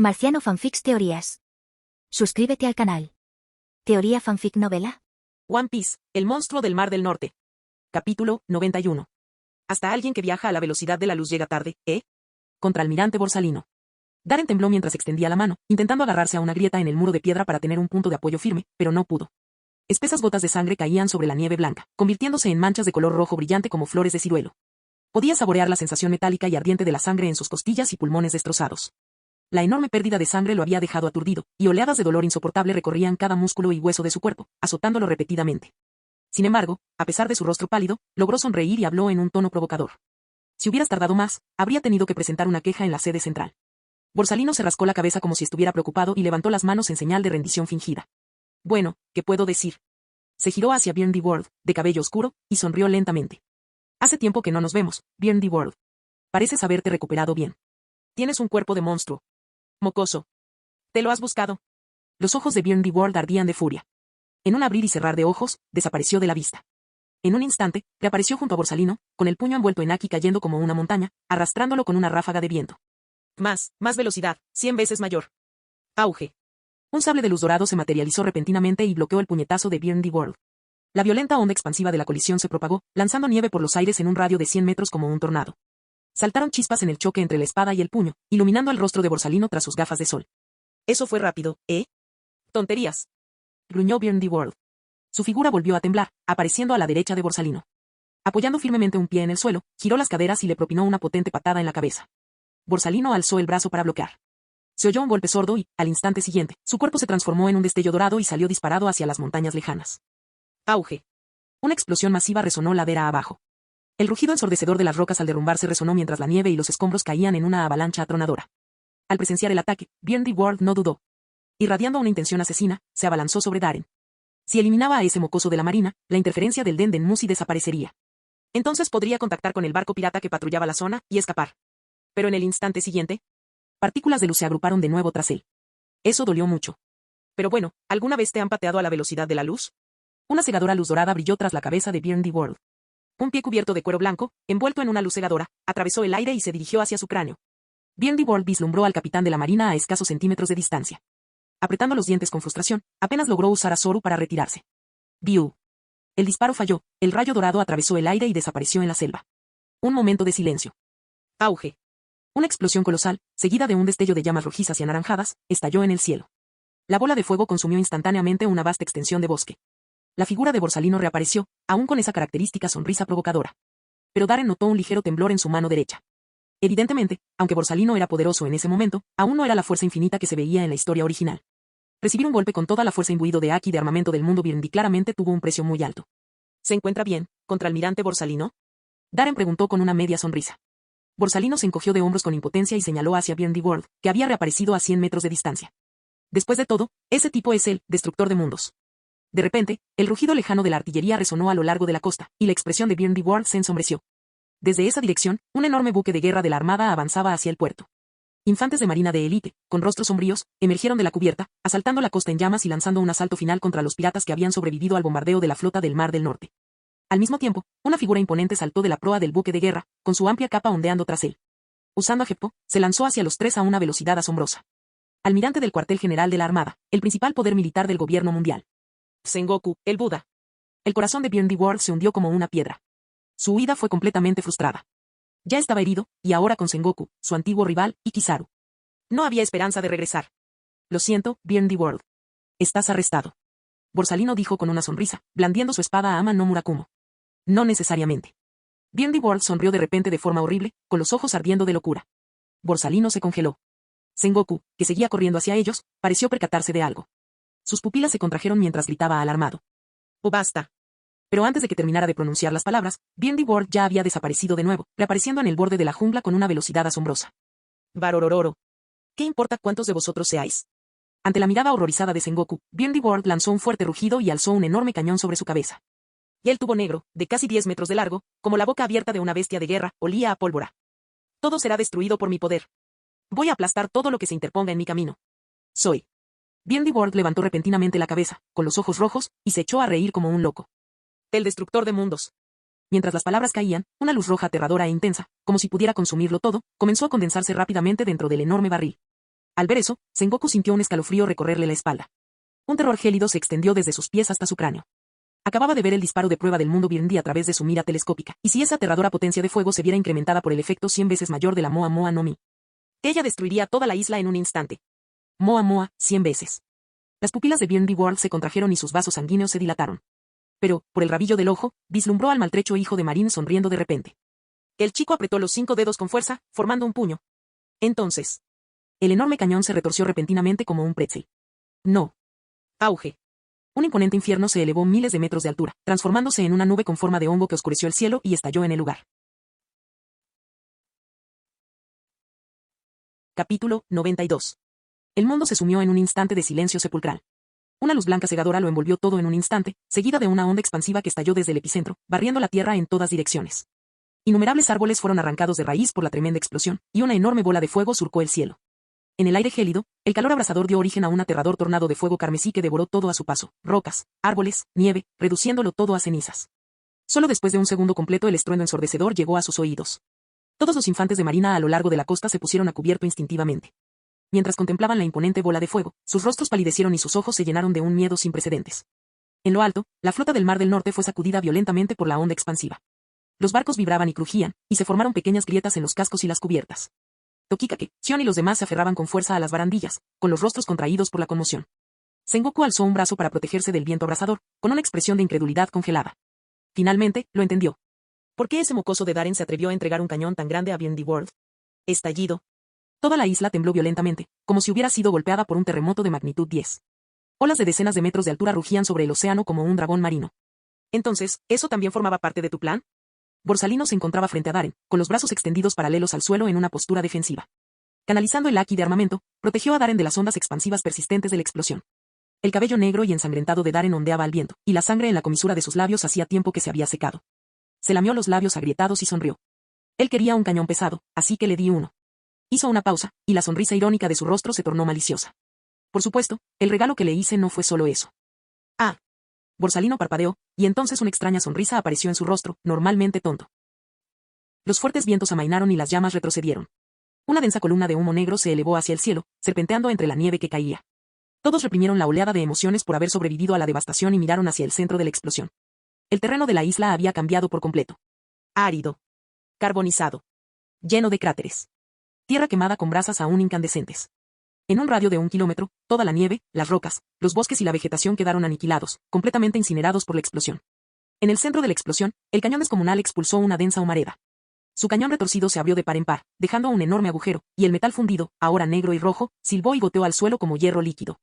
Marciano Fanfics Teorías. Suscríbete al canal. Teoría Fanfic Novela. One Piece, el monstruo del Mar del Norte. Capítulo 91. Hasta alguien que viaja a la velocidad de la luz llega tarde, ¿eh? Contraalmirante Borsalino. Darren tembló mientras extendía la mano, intentando agarrarse a una grieta en el muro de piedra para tener un punto de apoyo firme, pero no pudo. Espesas gotas de sangre caían sobre la nieve blanca, convirtiéndose en manchas de color rojo brillante como flores de ciruelo. Podía saborear la sensación metálica y ardiente de la sangre en sus costillas y pulmones destrozados. La enorme pérdida de sangre lo había dejado aturdido, y oleadas de dolor insoportable recorrían cada músculo y hueso de su cuerpo, azotándolo repetidamente. Sin embargo, a pesar de su rostro pálido, logró sonreír y habló en un tono provocador. Si hubieras tardado más, habría tenido que presentar una queja en la sede central. Borsalino se rascó la cabeza como si estuviera preocupado y levantó las manos en señal de rendición fingida. Bueno, ¿qué puedo decir? Se giró hacia Byrne World, de cabello oscuro, y sonrió lentamente. Hace tiempo que no nos vemos, Byrne World. Pareces haberte recuperado bien. Tienes un cuerpo de monstruo. Mocoso. ¿Te lo has buscado? Los ojos de Byrne World ardían de furia. En un abrir y cerrar de ojos, desapareció de la vista. En un instante, reapareció junto a Borsalino, con el puño envuelto en Aki cayendo como una montaña, arrastrándolo con una ráfaga de viento. Más velocidad, 100 veces mayor. Auge. Un sable de luz dorado se materializó repentinamente y bloqueó el puñetazo de Byrne World. La violenta onda expansiva de la colisión se propagó, lanzando nieve por los aires en un radio de 100 metros como un tornado. Saltaron chispas en el choque entre la espada y el puño, iluminando el rostro de Borsalino tras sus gafas de sol. Eso fue rápido, ¿eh? Tonterías. Gruñó Byrne World. Su figura volvió a temblar, apareciendo a la derecha de Borsalino. Apoyando firmemente un pie en el suelo, giró las caderas y le propinó una potente patada en la cabeza. Borsalino alzó el brazo para bloquear. Se oyó un golpe sordo y, al instante siguiente, su cuerpo se transformó en un destello dorado y salió disparado hacia las montañas lejanas. Auge. Una explosión masiva resonó ladera abajo. El rugido ensordecedor de las rocas al derrumbarse resonó mientras la nieve y los escombros caían en una avalancha atronadora. Al presenciar el ataque, Byrne World no dudó. Irradiando una intención asesina, se abalanzó sobre Darren. Si eliminaba a ese mocoso de la marina, la interferencia del Den Musi desaparecería. Entonces podría contactar con el barco pirata que patrullaba la zona y escapar. Pero en el instante siguiente, partículas de luz se agruparon de nuevo tras él. Eso dolió mucho. Pero bueno, ¿alguna vez te han pateado a la velocidad de la luz? Una cegadora luz dorada brilló tras la cabeza de Byrne World. Un pie cubierto de cuero blanco, envuelto en una luz cegadora, atravesó el aire y se dirigió hacia su cráneo. Byrne World vislumbró al capitán de la marina a escasos centímetros de distancia. Apretando los dientes con frustración, apenas logró usar a Zoru para retirarse. ¡Biu! El disparo falló, el rayo dorado atravesó el aire y desapareció en la selva. Un momento de silencio. Auge. Una explosión colosal, seguida de un destello de llamas rojizas y anaranjadas, estalló en el cielo. La bola de fuego consumió instantáneamente una vasta extensión de bosque. La figura de Borsalino reapareció, aún con esa característica sonrisa provocadora. Pero Darren notó un ligero temblor en su mano derecha. Evidentemente, aunque Borsalino era poderoso en ese momento, aún no era la fuerza infinita que se veía en la historia original. Recibir un golpe con toda la fuerza imbuido de Aki de armamento del mundo Byrne claramente tuvo un precio muy alto. ¿Se encuentra bien, contraalmirante Borsalino? Darren preguntó con una media sonrisa. Borsalino se encogió de hombros con impotencia y señaló hacia Byrne World, que había reaparecido a 100 metros de distancia. Después de todo, ese tipo es el destructor de mundos. De repente, el rugido lejano de la artillería resonó a lo largo de la costa, y la expresión de Byrne World se ensombreció. Desde esa dirección, un enorme buque de guerra de la armada avanzaba hacia el puerto. Infantes de marina de élite, con rostros sombríos, emergieron de la cubierta, asaltando la costa en llamas y lanzando un asalto final contra los piratas que habían sobrevivido al bombardeo de la flota del Mar del Norte. Al mismo tiempo, una figura imponente saltó de la proa del buque de guerra, con su amplia capa ondeando tras él. Usando a Geppo, se lanzó hacia los tres a una velocidad asombrosa. Almirante del cuartel general de la Armada, el principal poder militar del gobierno mundial. Sengoku, el Buda. El corazón de Byrne World se hundió como una piedra. Su huida fue completamente frustrada. Ya estaba herido, y ahora con Sengoku, su antiguo rival, y Kizaru. No había esperanza de regresar. Lo siento, Byrne World. Estás arrestado. Borsalino dijo con una sonrisa, blandiendo su espada a Ama no Murakumo. No necesariamente. Byrne World sonrió de repente de forma horrible, con los ojos ardiendo de locura. Borsalino se congeló. Sengoku, que seguía corriendo hacia ellos, pareció percatarse de algo. Sus pupilas se contrajeron mientras gritaba alarmado. ¡Oh, basta! Pero antes de que terminara de pronunciar las palabras, Byrne World ya había desaparecido de nuevo, reapareciendo en el borde de la jungla con una velocidad asombrosa. Barorororo. ¿Qué importa cuántos de vosotros seáis? Ante la mirada horrorizada de Sengoku, Byrne World lanzó un fuerte rugido y alzó un enorme cañón sobre su cabeza. Y el tubo negro, de casi 10 metros de largo, como la boca abierta de una bestia de guerra, olía a pólvora. Todo será destruido por mi poder. Voy a aplastar todo lo que se interponga en mi camino. Soy. Byrne World levantó repentinamente la cabeza, con los ojos rojos, y se echó a reír como un loco. El destructor de mundos. Mientras las palabras caían, una luz roja aterradora e intensa, como si pudiera consumirlo todo, comenzó a condensarse rápidamente dentro del enorme barril. Al ver eso, Sengoku sintió un escalofrío recorrerle la espalda. Un terror gélido se extendió desde sus pies hasta su cráneo. Acababa de ver el disparo de prueba del mundo Byrndy a través de su mira telescópica, y si esa aterradora potencia de fuego se viera incrementada por el efecto 100 veces mayor de la Moa Moa no Mi, ella destruiría toda la isla en un instante. Moa Moa, 100 veces. Las pupilas de Byrndy World se contrajeron y sus vasos sanguíneos se dilataron. Pero, por el rabillo del ojo, vislumbró al maltrecho hijo de Marín sonriendo de repente. El chico apretó los 5 dedos con fuerza, formando un puño. Entonces, el enorme cañón se retorció repentinamente como un pretzel. No. Auge. Un imponente infierno se elevó miles de metros de altura, transformándose en una nube con forma de hongo que oscureció el cielo y estalló en el lugar. Capítulo 92. El mundo se sumió en un instante de silencio sepulcral. Una luz blanca cegadora lo envolvió todo en un instante, seguida de una onda expansiva que estalló desde el epicentro, barriendo la tierra en todas direcciones. Innumerables árboles fueron arrancados de raíz por la tremenda explosión, y una enorme bola de fuego surcó el cielo. En el aire gélido, el calor abrasador dio origen a un aterrador tornado de fuego carmesí que devoró todo a su paso, rocas, árboles, nieve, reduciéndolo todo a cenizas. Solo después de un segundo completo el estruendo ensordecedor llegó a sus oídos. Todos los infantes de marina a lo largo de la costa se pusieron a cubierto instintivamente. Mientras contemplaban la imponente bola de fuego, sus rostros palidecieron y sus ojos se llenaron de un miedo sin precedentes. En lo alto, la flota del Mar del Norte fue sacudida violentamente por la onda expansiva. Los barcos vibraban y crujían, y se formaron pequeñas grietas en los cascos y las cubiertas. Tokikake, Xion y los demás se aferraban con fuerza a las barandillas, con los rostros contraídos por la conmoción. Sengoku alzó un brazo para protegerse del viento abrasador, con una expresión de incredulidad congelada. Finalmente, lo entendió. ¿Por qué ese mocoso de Darren se atrevió a entregar un cañón tan grande a Byrndy World? Estallido. Toda la isla tembló violentamente, como si hubiera sido golpeada por un terremoto de magnitud 10. Olas de decenas de metros de altura rugían sobre el océano como un dragón marino. Entonces, ¿eso también formaba parte de tu plan? Borsalino se encontraba frente a Darren, con los brazos extendidos paralelos al suelo en una postura defensiva. Canalizando el haki de armamento, protegió a Darren de las ondas expansivas persistentes de la explosión. El cabello negro y ensangrentado de Darren ondeaba al viento, y la sangre en la comisura de sus labios hacía tiempo que se había secado. Se lamió los labios agrietados y sonrió. Él quería un cañón pesado, así que le di uno. Hizo una pausa, y la sonrisa irónica de su rostro se tornó maliciosa. Por supuesto, el regalo que le hice no fue solo eso. Ah. Borsalino parpadeó, y entonces una extraña sonrisa apareció en su rostro, normalmente tonto. Los fuertes vientos amainaron y las llamas retrocedieron. Una densa columna de humo negro se elevó hacia el cielo, serpenteando entre la nieve que caía. Todos reprimieron la oleada de emociones por haber sobrevivido a la devastación y miraron hacia el centro de la explosión. El terreno de la isla había cambiado por completo. Árido. Carbonizado. Lleno de cráteres. Tierra quemada con brasas aún incandescentes. En un radio de 1 kilómetro, toda la nieve, las rocas, los bosques y la vegetación quedaron aniquilados, completamente incinerados por la explosión. En el centro de la explosión, el cañón descomunal expulsó una densa humareda. Su cañón retorcido se abrió de par en par, dejando un enorme agujero, y el metal fundido, ahora negro y rojo, silbó y goteó al suelo como hierro líquido.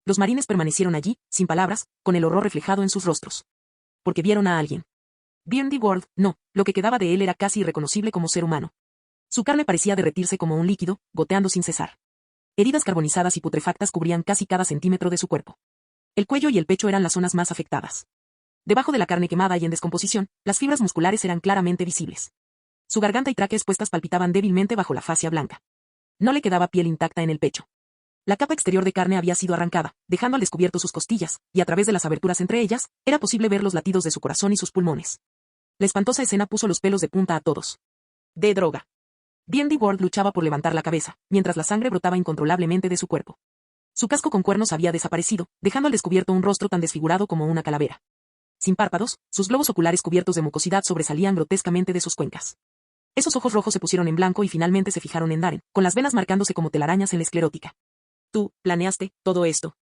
Los marines permanecieron allí, sin palabras, con el horror reflejado en sus rostros. Porque vieron a alguien. Byrndy World, no, lo que quedaba de él era casi irreconocible como ser humano. Su carne parecía derretirse como un líquido, goteando sin cesar. Heridas carbonizadas y putrefactas cubrían casi cada centímetro de su cuerpo. El cuello y el pecho eran las zonas más afectadas. Debajo de la carne quemada y en descomposición, las fibras musculares eran claramente visibles. Su garganta y tráquea expuestas palpitaban débilmente bajo la fascia blanca. No le quedaba piel intacta en el pecho. La capa exterior de carne había sido arrancada, dejando al descubierto sus costillas, y a través de las aberturas entre ellas, era posible ver los latidos de su corazón y sus pulmones. La espantosa escena puso los pelos de punta a todos. De droga. Byrndy World luchaba por levantar la cabeza, mientras la sangre brotaba incontrolablemente de su cuerpo. Su casco con cuernos había desaparecido, dejando al descubierto un rostro tan desfigurado como una calavera. Sin párpados, sus globos oculares cubiertos de mucosidad sobresalían grotescamente de sus cuencas. Esos ojos rojos se pusieron en blanco y finalmente se fijaron en Darren, con las venas marcándose como telarañas en la esclerótica. Tú, planeaste, todo esto.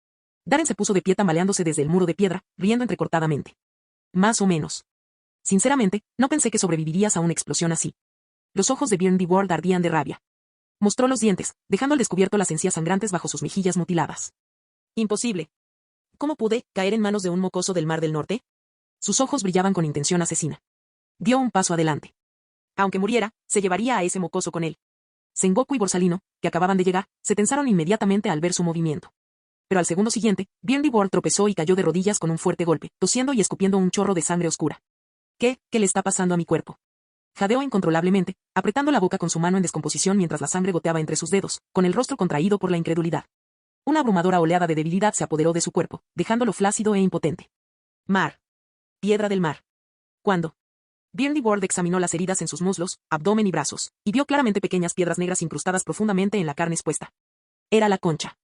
Darren se puso de pie tambaleándose desde el muro de piedra, riendo entrecortadamente. Más o menos. Sinceramente, no pensé que sobrevivirías a una explosión así. Los ojos de Byrndy World ardían de rabia. Mostró los dientes, dejando al descubierto las encías sangrantes bajo sus mejillas mutiladas. Imposible. ¿Cómo pude caer en manos de un mocoso del Mar del Norte? Sus ojos brillaban con intención asesina. Dio un paso adelante. Aunque muriera, se llevaría a ese mocoso con él. Sengoku y Borsalino, que acababan de llegar, se tensaron inmediatamente al ver su movimiento. Pero al segundo siguiente, Byrndy World tropezó y cayó de rodillas con un fuerte golpe, tosiendo y escupiendo un chorro de sangre oscura. ¿Qué le está pasando a mi cuerpo? Jadeó incontrolablemente, apretando la boca con su mano en descomposición mientras la sangre goteaba entre sus dedos, con el rostro contraído por la incredulidad. Una abrumadora oleada de debilidad se apoderó de su cuerpo, dejándolo flácido e impotente. Mar. Piedra del mar. ¿Cuándo? Byrndy World examinó las heridas en sus muslos, abdomen y brazos, y vio claramente pequeñas piedras negras incrustadas profundamente en la carne expuesta. Era la concha.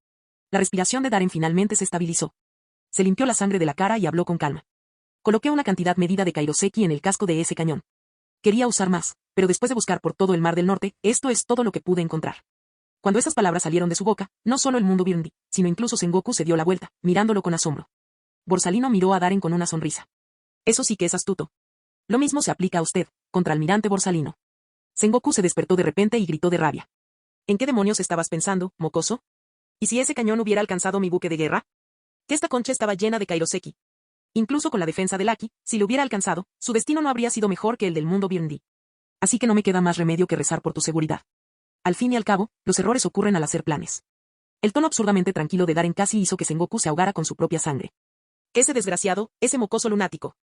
La respiración de Darren finalmente se estabilizó. Se limpió la sangre de la cara y habló con calma. Coloqué una cantidad medida de kairoseki en el casco de ese cañón. Quería usar más, pero después de buscar por todo el Mar del Norte, esto es todo lo que pude encontrar. Cuando esas palabras salieron de su boca, no solo el mundo Byrndy, sino incluso Sengoku se dio la vuelta, mirándolo con asombro. Borsalino miró a Darren con una sonrisa. Eso sí que es astuto. Lo mismo se aplica a usted, contraalmirante Borsalino. Sengoku se despertó de repente y gritó de rabia. ¿En qué demonios estabas pensando, mocoso? ¿Y si ese cañón hubiera alcanzado mi buque de guerra? Que esta concha estaba llena de kairoseki. Incluso con la defensa del Aki, si lo hubiera alcanzado, su destino no habría sido mejor que el del mundo Byrndy. Así que no me queda más remedio que rezar por tu seguridad. Al fin y al cabo, los errores ocurren al hacer planes. El tono absurdamente tranquilo de Darren casi hizo que Sengoku se ahogara con su propia sangre. Ese desgraciado, ese mocoso lunático.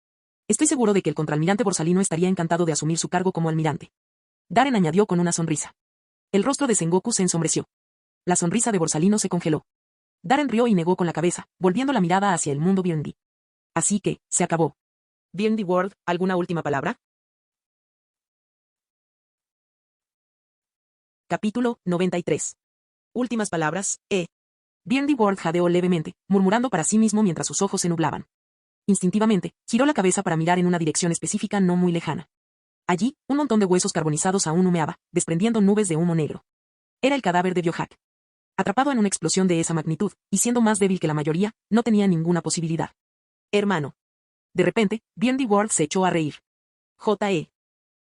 Estoy seguro de que el contraalmirante Borsalino estaría encantado de asumir su cargo como almirante. Darren añadió con una sonrisa. El rostro de Sengoku se ensombreció. La sonrisa de Borsalino se congeló. Darren rió y negó con la cabeza, volviendo la mirada hacia el mundo Byrndy. Así que, se acabó. Byrndy World, ¿alguna última palabra? Capítulo 93. Últimas palabras, Byrndy World jadeó levemente, murmurando para sí mismo mientras sus ojos se nublaban. Instintivamente, giró la cabeza para mirar en una dirección específica no muy lejana. Allí, un montón de huesos carbonizados aún humeaba, desprendiendo nubes de humo negro. Era el cadáver de Biohack. Atrapado en una explosión de esa magnitud, y siendo más débil que la mayoría, no tenía ninguna posibilidad. Hermano. De repente, Byrndy World se echó a reír. J.E.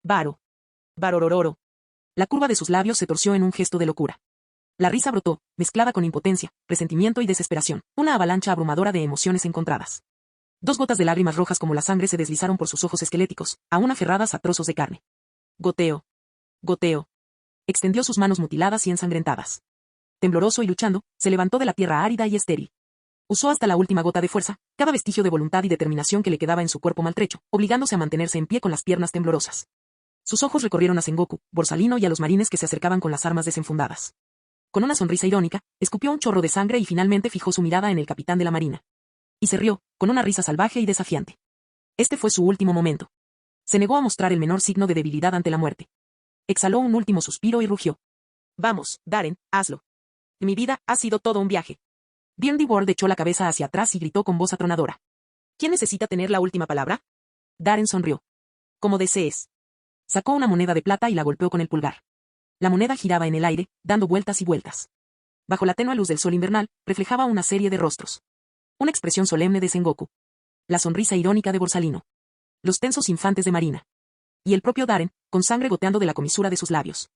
Varo. Varorororo. La curva de sus labios se torció en un gesto de locura. La risa brotó, mezclada con impotencia, resentimiento y desesperación, una avalancha abrumadora de emociones encontradas. 2 gotas de lágrimas rojas como la sangre se deslizaron por sus ojos esqueléticos, aún aferradas a trozos de carne. Goteo. Goteo. Extendió sus manos mutiladas y ensangrentadas. Tembloroso y luchando, se levantó de la tierra árida y estéril. Usó hasta la última gota de fuerza, cada vestigio de voluntad y determinación que le quedaba en su cuerpo maltrecho, obligándose a mantenerse en pie con las piernas temblorosas. Sus ojos recorrieron a Sengoku, Borsalino y a los marines que se acercaban con las armas desenfundadas. Con una sonrisa irónica, escupió un chorro de sangre y finalmente fijó su mirada en el capitán de la marina. Y se rió, con una risa salvaje y desafiante. Este fue su último momento. Se negó a mostrar el menor signo de debilidad ante la muerte. Exhaló un último suspiro y rugió. Vamos, Darren, hazlo. Mi vida ha sido todo un viaje. Byrndy World echó la cabeza hacia atrás y gritó con voz atronadora. ¿Quién necesita tener la última palabra? Darren sonrió. Como desees. Sacó una moneda de plata y la golpeó con el pulgar. La moneda giraba en el aire, dando vueltas y vueltas. Bajo la tenue luz del sol invernal, reflejaba una serie de rostros. Una expresión solemne de Sengoku. La sonrisa irónica de Borsalino. Los tensos infantes de marina. Y el propio Darren, con sangre goteando de la comisura de sus labios.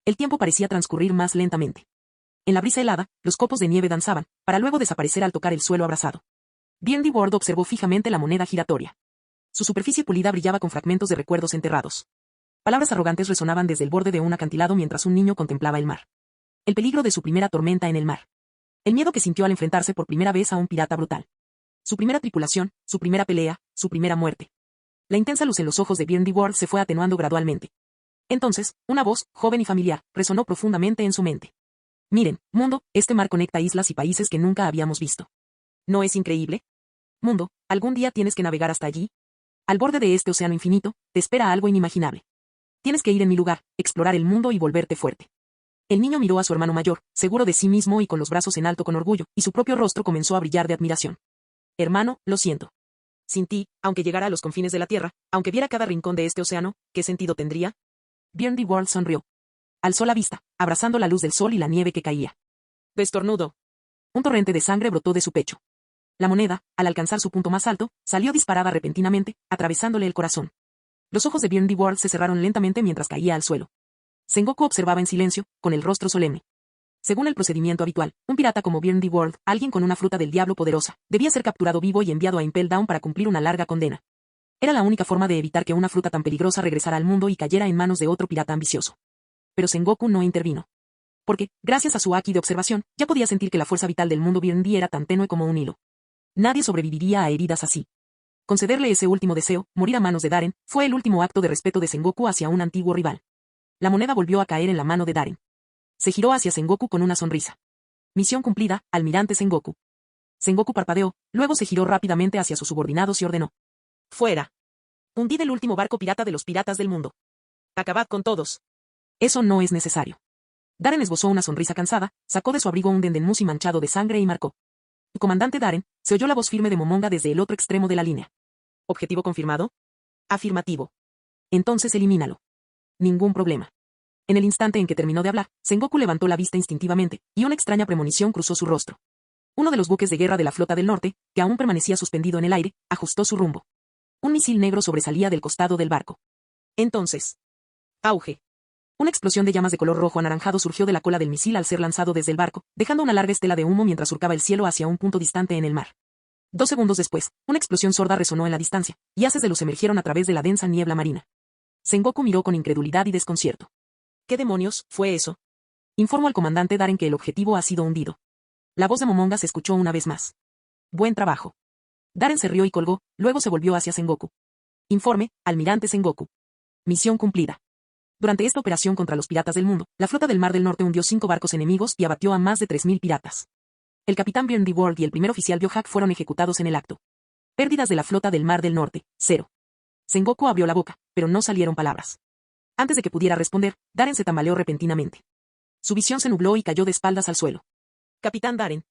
El tiempo parecía transcurrir más lentamente. En la brisa helada, los copos de nieve danzaban, para luego desaparecer al tocar el suelo abrasado. Byrndy World observó fijamente la moneda giratoria. Su superficie pulida brillaba con fragmentos de recuerdos enterrados. Palabras arrogantes resonaban desde el borde de un acantilado mientras un niño contemplaba el mar. El peligro de su primera tormenta en el mar. El miedo que sintió al enfrentarse por primera vez a un pirata brutal. Su primera tripulación, su primera pelea, su primera muerte. La intensa luz en los ojos de Byrndy World se fue atenuando gradualmente. Entonces, una voz, joven y familiar, resonó profundamente en su mente. Miren, mundo, este mar conecta islas y países que nunca habíamos visto. ¿No es increíble? Mundo, algún día tienes que navegar hasta allí. Al borde de este océano infinito, te espera algo inimaginable. Tienes que ir en mi lugar, explorar el mundo y volverte fuerte. El niño miró a su hermano mayor, seguro de sí mismo y con los brazos en alto con orgullo, y su propio rostro comenzó a brillar de admiración. Hermano, lo siento. Sin ti, aunque llegara a los confines de la tierra, aunque viera cada rincón de este océano, ¿qué sentido tendría? Byrndy World sonrió. Alzó la vista, abrazando la luz del sol y la nieve que caía. Estornudo. Un torrente de sangre brotó de su pecho. La moneda, al alcanzar su punto más alto, salió disparada repentinamente, atravesándole el corazón. Los ojos de Byrndy World se cerraron lentamente mientras caía al suelo. Sengoku observaba en silencio, con el rostro solemne. Según el procedimiento habitual, un pirata como Byrndy World, alguien con una fruta del diablo poderosa, debía ser capturado vivo y enviado a Impel Down para cumplir una larga condena. Era la única forma de evitar que una fruta tan peligrosa regresara al mundo y cayera en manos de otro pirata ambicioso. Pero Sengoku no intervino. Porque, gracias a su haki de observación, ya podía sentir que la fuerza vital del mundo Byrndy era tan tenue como un hilo. Nadie sobreviviría a heridas así. Concederle ese último deseo, morir a manos de Darren, fue el último acto de respeto de Sengoku hacia un antiguo rival. La moneda volvió a caer en la mano de Darren. Se giró hacia Sengoku con una sonrisa. Misión cumplida, almirante Sengoku. Sengoku parpadeó, luego se giró rápidamente hacia sus subordinados y ordenó. Fuera. Hundid el último barco pirata de los piratas del mundo. Acabad con todos. Eso no es necesario. Darren esbozó una sonrisa cansada, sacó de su abrigo un dendenmusi manchado de sangre y marcó. Comandante Darren, se oyó la voz firme de Momonga desde el otro extremo de la línea. ¿Objetivo confirmado? Afirmativo. Entonces elimínalo. Ningún problema. En el instante en que terminó de hablar, Sengoku levantó la vista instintivamente, y una extraña premonición cruzó su rostro. Uno de los buques de guerra de la flota del norte, que aún permanecía suspendido en el aire, ajustó su rumbo. Un misil negro sobresalía del costado del barco. Entonces. Auge. Una explosión de llamas de color rojo anaranjado surgió de la cola del misil al ser lanzado desde el barco, dejando una larga estela de humo mientras surcaba el cielo hacia un punto distante en el mar. 2 segundos después, una explosión sorda resonó en la distancia, y haces de luz emergieron a través de la densa niebla marina. Sengoku miró con incredulidad y desconcierto. ¿Qué demonios fue eso? Informó al comandante Darren que el objetivo ha sido hundido. La voz de Momonga se escuchó una vez más. Buen trabajo. Darren se rió y colgó, luego se volvió hacia Sengoku. Informe, almirante Sengoku. Misión cumplida. Durante esta operación contra los piratas del mundo, la flota del Mar del Norte hundió 5 barcos enemigos y abatió a más de 3000 piratas. El capitán Bjorn D. Ward y el primer oficial Biohack fueron ejecutados en el acto. Pérdidas de la flota del Mar del Norte, 0. Sengoku abrió la boca, pero no salieron palabras. Antes de que pudiera responder, Darren se tambaleó repentinamente. Su visión se nubló y cayó de espaldas al suelo. Capitán Darren.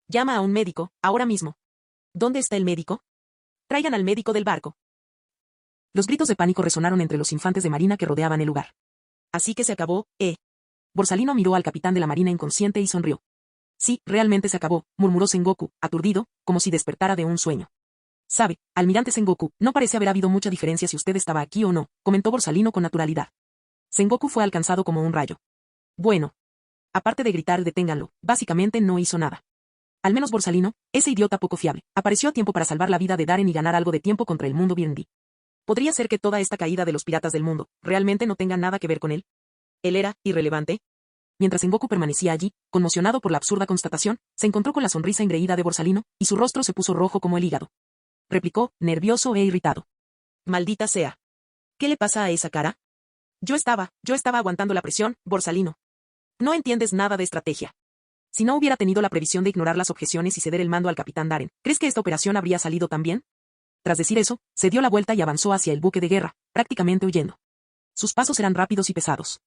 Llama a un médico, ahora mismo. ¿Dónde está el médico? Traigan al médico del barco. Los gritos de pánico resonaron entre los infantes de marina que rodeaban el lugar. Así que se acabó, Borsalino miró al capitán de la marina inconsciente y sonrió. Sí, realmente se acabó, murmuró Sengoku, aturdido, como si despertara de un sueño. Sabe, almirante Sengoku, no parece haber habido mucha diferencia si usted estaba aquí o no, comentó Borsalino con naturalidad. Sengoku fue alcanzado como un rayo. Bueno. Aparte de gritar deténganlo, básicamente no hizo nada. Al menos Borsalino, ese idiota poco fiable, apareció a tiempo para salvar la vida de Darren y ganar algo de tiempo contra el mundo Byrndy. ¿Podría ser que toda esta caída de los piratas del mundo realmente no tenga nada que ver con él? ¿Él era irrelevante? Mientras Sengoku permanecía allí, conmocionado por la absurda constatación, se encontró con la sonrisa engreída de Borsalino, y su rostro se puso rojo como el hígado. Replicó, nervioso e irritado. Maldita sea. ¿Qué le pasa a esa cara? Yo estaba aguantando la presión, Borsalino. No entiendes nada de estrategia. Si no hubiera tenido la previsión de ignorar las objeciones y ceder el mando al capitán Darren, ¿crees que esta operación habría salido tan bien? Tras decir eso, se dio la vuelta y avanzó hacia el buque de guerra, prácticamente huyendo. Sus pasos eran rápidos y pesados.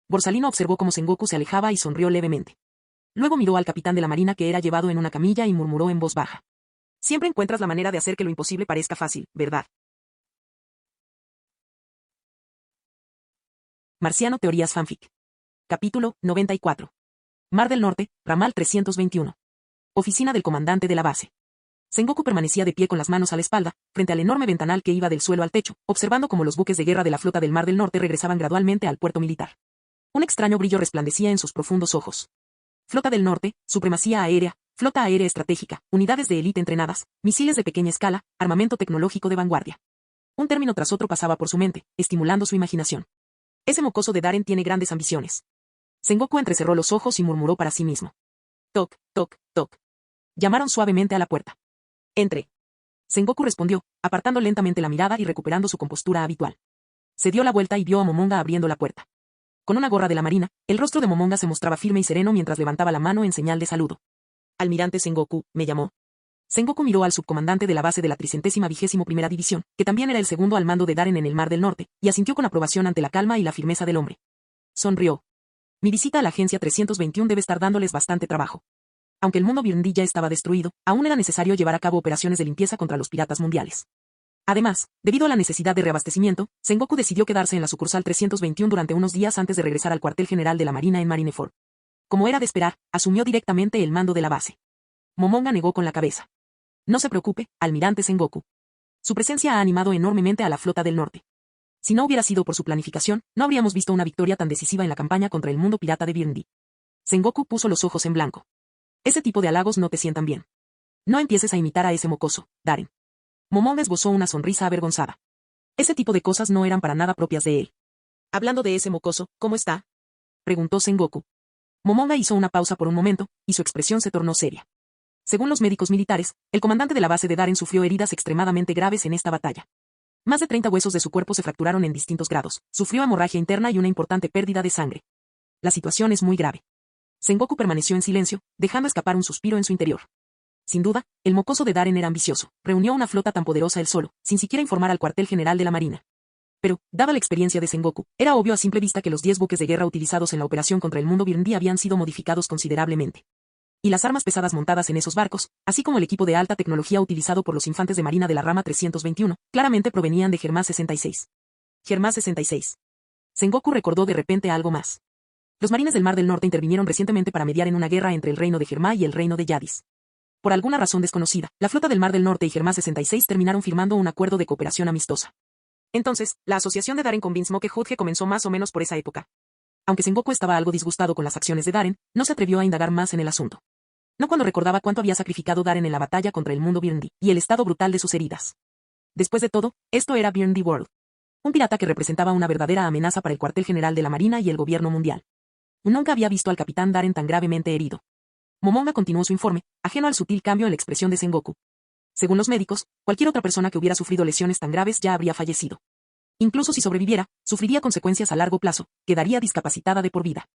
Borsalino observó cómo Sengoku se alejaba y sonrió levemente. Luego miró al capitán de la marina que era llevado en una camilla y murmuró en voz baja. Siempre encuentras la manera de hacer que lo imposible parezca fácil, ¿verdad? Marciano Teorías Fanfic. Capítulo 94. Mar del Norte, ramal 321. Oficina del comandante de la base. Sengoku permanecía de pie con las manos a la espalda, frente al enorme ventanal que iba del suelo al techo, observando cómo los buques de guerra de la flota del Mar del Norte regresaban gradualmente al puerto militar. Un extraño brillo resplandecía en sus profundos ojos. Flota del Norte, supremacía aérea, flota aérea estratégica, unidades de élite entrenadas, misiles de pequeña escala, armamento tecnológico de vanguardia. Un término tras otro pasaba por su mente, estimulando su imaginación. Ese mocoso de Darren tiene grandes ambiciones. Sengoku entrecerró los ojos y murmuró para sí mismo. Toc, toc, toc. Llamaron suavemente a la puerta. Entre. Sengoku respondió, apartando lentamente la mirada y recuperando su compostura habitual. Se dio la vuelta y vio a Momonga abriendo la puerta. Con una gorra de la marina, el rostro de Momonga se mostraba firme y sereno mientras levantaba la mano en señal de saludo. Almirante Sengoku, me llamó. Sengoku miró al subcomandante de la base de la 321ª División, que también era el segundo al mando de Darren en el Mar del Norte, y asintió con aprobación ante la calma y la firmeza del hombre. Sonrió. Mi visita a la agencia 321 debe estar dándoles bastante trabajo. Aunque el mundo Byrndy ya estaba destruido, aún era necesario llevar a cabo operaciones de limpieza contra los piratas mundiales. Además, debido a la necesidad de reabastecimiento, Sengoku decidió quedarse en la sucursal 321 durante unos días antes de regresar al cuartel general de la Marina en Marineford. Como era de esperar, asumió directamente el mando de la base. Momonga negó con la cabeza. No se preocupe, almirante Sengoku. Su presencia ha animado enormemente a la flota del norte. Si no hubiera sido por su planificación, no habríamos visto una victoria tan decisiva en la campaña contra el mundo pirata de Byrndy. Sengoku puso los ojos en blanco. Ese tipo de halagos no te sientan bien. No empieces a imitar a ese mocoso, Darren. Momonga esbozó una sonrisa avergonzada. Ese tipo de cosas no eran para nada propias de él. Hablando de ese mocoso, ¿cómo está? Preguntó Sengoku. Momonga hizo una pausa por un momento, y su expresión se tornó seria. Según los médicos militares, el comandante de la base de Darren sufrió heridas extremadamente graves en esta batalla. Más de 30 huesos de su cuerpo se fracturaron en distintos grados, sufrió hemorragia interna y una importante pérdida de sangre. La situación es muy grave. Sengoku permaneció en silencio, dejando escapar un suspiro en su interior. Sin duda, el mocoso de Darren era ambicioso, reunió una flota tan poderosa él solo, sin siquiera informar al cuartel general de la Marina. Pero, dada la experiencia de Sengoku, era obvio a simple vista que los 10 buques de guerra utilizados en la operación contra el mundo Byrndy habían sido modificados considerablemente. Y las armas pesadas montadas en esos barcos, así como el equipo de alta tecnología utilizado por los infantes de marina de la rama 321, claramente provenían de Germás 66. Germás 66. Sengoku recordó de repente algo más. Los marines del Mar del Norte intervinieron recientemente para mediar en una guerra entre el reino de Germá y el reino de Yadis. Por alguna razón desconocida, la flota del Mar del Norte y Germás 66 terminaron firmando un acuerdo de cooperación amistosa. Entonces, la asociación de Daren con Vinsmoke Hudge comenzó más o menos por esa época. Aunque Sengoku estaba algo disgustado con las acciones de Daren, no se atrevió a indagar más en el asunto. No cuando recordaba cuánto había sacrificado Daren en la batalla contra el mundo Byrndy, y el estado brutal de sus heridas. Después de todo, esto era Byrndy World. Un pirata que representaba una verdadera amenaza para el cuartel general de la Marina y el gobierno mundial. Nunca había visto al capitán Daren tan gravemente herido. Momonga continuó su informe, ajeno al sutil cambio en la expresión de Sengoku. Según los médicos, cualquier otra persona que hubiera sufrido lesiones tan graves ya habría fallecido. Incluso si sobreviviera, sufriría consecuencias a largo plazo, quedaría discapacitada de por vida.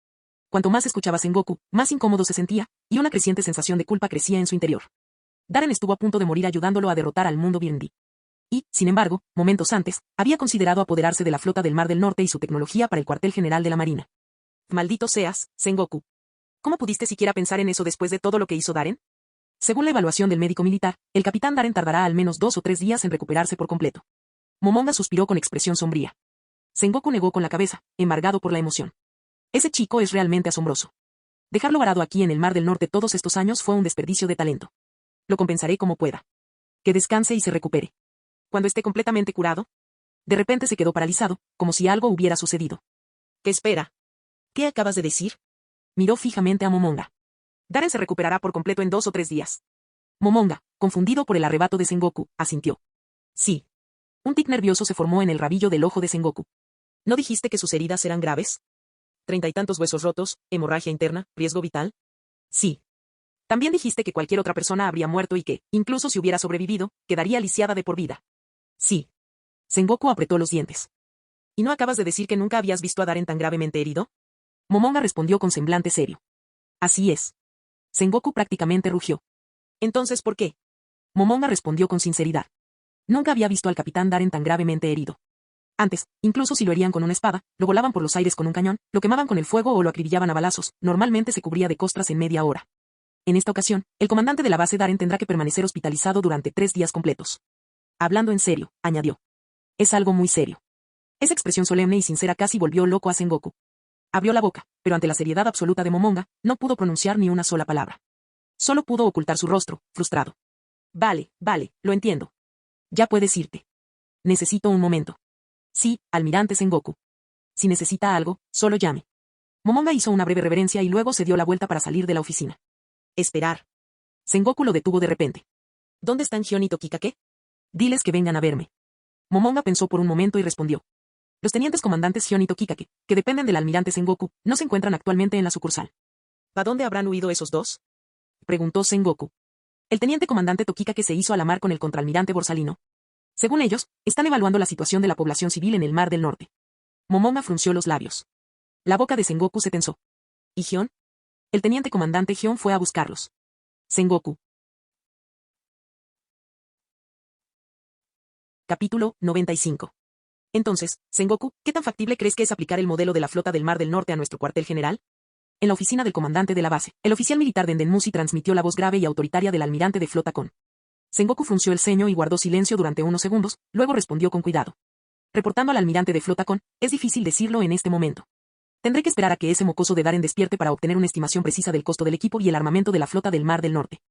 Cuanto más escuchaba Sengoku, más incómodo se sentía, y una creciente sensación de culpa crecía en su interior. Daren estuvo a punto de morir ayudándolo a derrotar al mundo Byrndy. Y, sin embargo, momentos antes, había considerado apoderarse de la flota del Mar del Norte y su tecnología para el cuartel general de la Marina. Maldito seas, Sengoku. ¿Cómo pudiste siquiera pensar en eso después de todo lo que hizo Daren? Según la evaluación del médico militar, el capitán Daren tardará al menos 2 o 3 días en recuperarse por completo. Momonga suspiró con expresión sombría. Sengoku negó con la cabeza, embargado por la emoción. Ese chico es realmente asombroso. Dejarlo varado aquí en el Mar del Norte todos estos años fue un desperdicio de talento. Lo compensaré como pueda. Que descanse y se recupere. Cuando esté completamente curado. De repente se quedó paralizado, como si algo hubiera sucedido. ¿Qué espera? ¿Qué acabas de decir? Miró fijamente a Momonga. Daren se recuperará por completo en 2 o 3 días. Momonga, confundido por el arrebato de Sengoku, asintió. Sí. Un tic nervioso se formó en el rabillo del ojo de Sengoku. ¿No dijiste que sus heridas eran graves? 30 y tantos huesos rotos, hemorragia interna, riesgo vital. Sí. También dijiste que cualquier otra persona habría muerto y que, incluso si hubiera sobrevivido, quedaría lisiada de por vida. Sí. Sengoku apretó los dientes. ¿Y no acabas de decir que nunca habías visto a Daren tan gravemente herido? Momonga respondió con semblante serio. Así es. Sengoku prácticamente rugió. Entonces, ¿por qué? Momonga respondió con sinceridad. Nunca había visto al capitán Daren tan gravemente herido. Antes, incluso si lo herían con una espada, lo volaban por los aires con un cañón, lo quemaban con el fuego o lo acribillaban a balazos, normalmente se cubría de costras en media hora. En esta ocasión, el comandante de la base Daren tendrá que permanecer hospitalizado durante 3 días completos. Hablando en serio, añadió. Es algo muy serio. Esa expresión solemne y sincera casi volvió loco a Sengoku. Abrió la boca, pero ante la seriedad absoluta de Momonga, no pudo pronunciar ni una sola palabra. Solo pudo ocultar su rostro, frustrado. Vale, lo entiendo. Ya puedes irte. Necesito un momento. Sí, almirante Sengoku. Si necesita algo, solo llame. Momonga hizo una breve reverencia y luego se dio la vuelta para salir de la oficina. Esperar. Sengoku lo detuvo de repente. ¿Dónde están Hyun y Tokikake? Diles que vengan a verme. Momonga pensó por un momento y respondió. Los tenientes comandantes Hyun y Tokikake, que dependen del almirante Sengoku, no se encuentran actualmente en la sucursal. ¿A dónde habrán huido esos dos? Preguntó Sengoku. El teniente comandante Tokikake se hizo a la mar con el contraalmirante Borsalino. Según ellos, están evaluando la situación de la población civil en el Mar del Norte. Momonga frunció los labios. La boca de Sengoku se tensó. ¿Y Hyun? El teniente comandante Hyun fue a buscarlos. Sengoku. Capítulo 95. Entonces, Sengoku, ¿qué tan factible crees que es aplicar el modelo de la flota del Mar del Norte a nuestro cuartel general? En la oficina del comandante de la base, el oficial militar Denden Musi transmitió la voz grave y autoritaria del almirante de flota Kon. Sengoku frunció el ceño y guardó silencio durante unos segundos, luego respondió con cuidado. Reportando al almirante de flota Kon, es difícil decirlo en este momento. Tendré que esperar a que ese mocoso de Daren despierte para obtener una estimación precisa del costo del equipo y el armamento de la flota del Mar del Norte.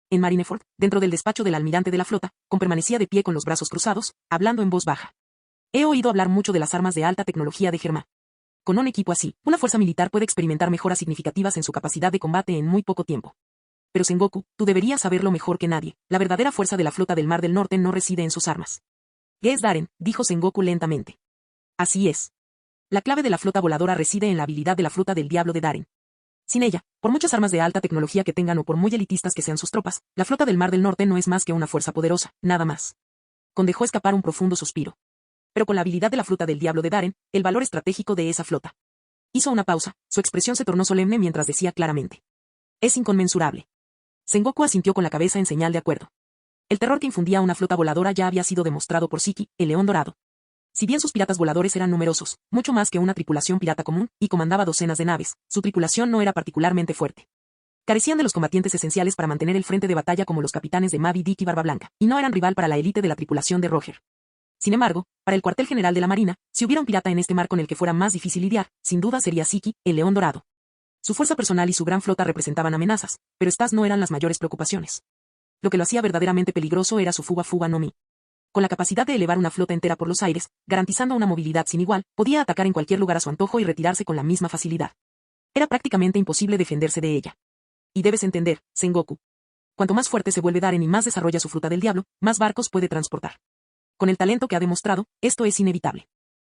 En Marineford, dentro del despacho del almirante de la flota, Kon permanecía de pie con los brazos cruzados, hablando en voz baja. He oído hablar mucho de las armas de alta tecnología de Germá. Con un equipo así, una fuerza militar puede experimentar mejoras significativas en su capacidad de combate en muy poco tiempo. Pero Sengoku, tú deberías saberlo mejor que nadie, la verdadera fuerza de la flota del Mar del Norte no reside en sus armas. ¿Qué es Daren?, dijo Sengoku lentamente. Así es. La clave de la flota voladora reside en la habilidad de la fruta del diablo de Daren. Sin ella, por muchas armas de alta tecnología que tengan o por muy elitistas que sean sus tropas, la flota del Mar del Norte no es más que una fuerza poderosa, nada más. Kon dejó escapar un profundo suspiro. Pero con la habilidad de la fruta del diablo de Daren, el valor estratégico de esa flota. Hizo una pausa, su expresión se tornó solemne mientras decía claramente. Es inconmensurable. Sengoku asintió con la cabeza en señal de acuerdo. El terror que infundía una flota voladora ya había sido demostrado por Shiki, el león dorado. Si bien sus piratas voladores eran numerosos, mucho más que una tripulación pirata común, y comandaba docenas de naves, su tripulación no era particularmente fuerte. Carecían de los combatientes esenciales para mantener el frente de batalla como los capitanes de Moby Dick y Barba Blanca, y no eran rival para la élite de la tripulación de Roger. Sin embargo, para el cuartel general de la Marina, si hubiera un pirata en este mar con el que fuera más difícil lidiar, sin duda sería Siki, el León Dorado. Su fuerza personal y su gran flota representaban amenazas, pero estas no eran las mayores preocupaciones. Lo que lo hacía verdaderamente peligroso era su fuga no mi. Con la capacidad de elevar una flota entera por los aires, garantizando una movilidad sin igual, podía atacar en cualquier lugar a su antojo y retirarse con la misma facilidad. Era prácticamente imposible defenderse de ella. Y debes entender, Sengoku. Cuanto más fuerte se vuelve Daren y más desarrolla su fruta del diablo, más barcos puede transportar. Con el talento que ha demostrado, esto es inevitable.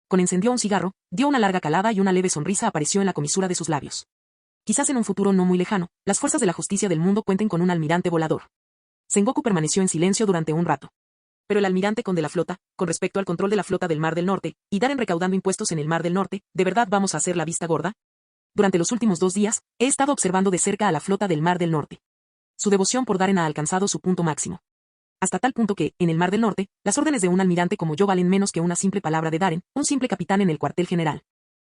Con encendió un cigarro, dio una larga calada y una leve sonrisa apareció en la comisura de sus labios. Quizás en un futuro no muy lejano, las fuerzas de la justicia del mundo cuenten con un almirante volador. Sengoku permaneció en silencio durante un rato. Pero el almirante con de la flota, con respecto al control de la flota del Mar del Norte, y Daren recaudando impuestos en el Mar del Norte, ¿de verdad vamos a hacer la vista gorda? Durante los últimos 2 días, he estado observando de cerca a la flota del Mar del Norte. Su devoción por Daren ha alcanzado su punto máximo. Hasta tal punto que, en el Mar del Norte, las órdenes de un almirante como yo valen menos que una simple palabra de Daren, un simple capitán en el cuartel general.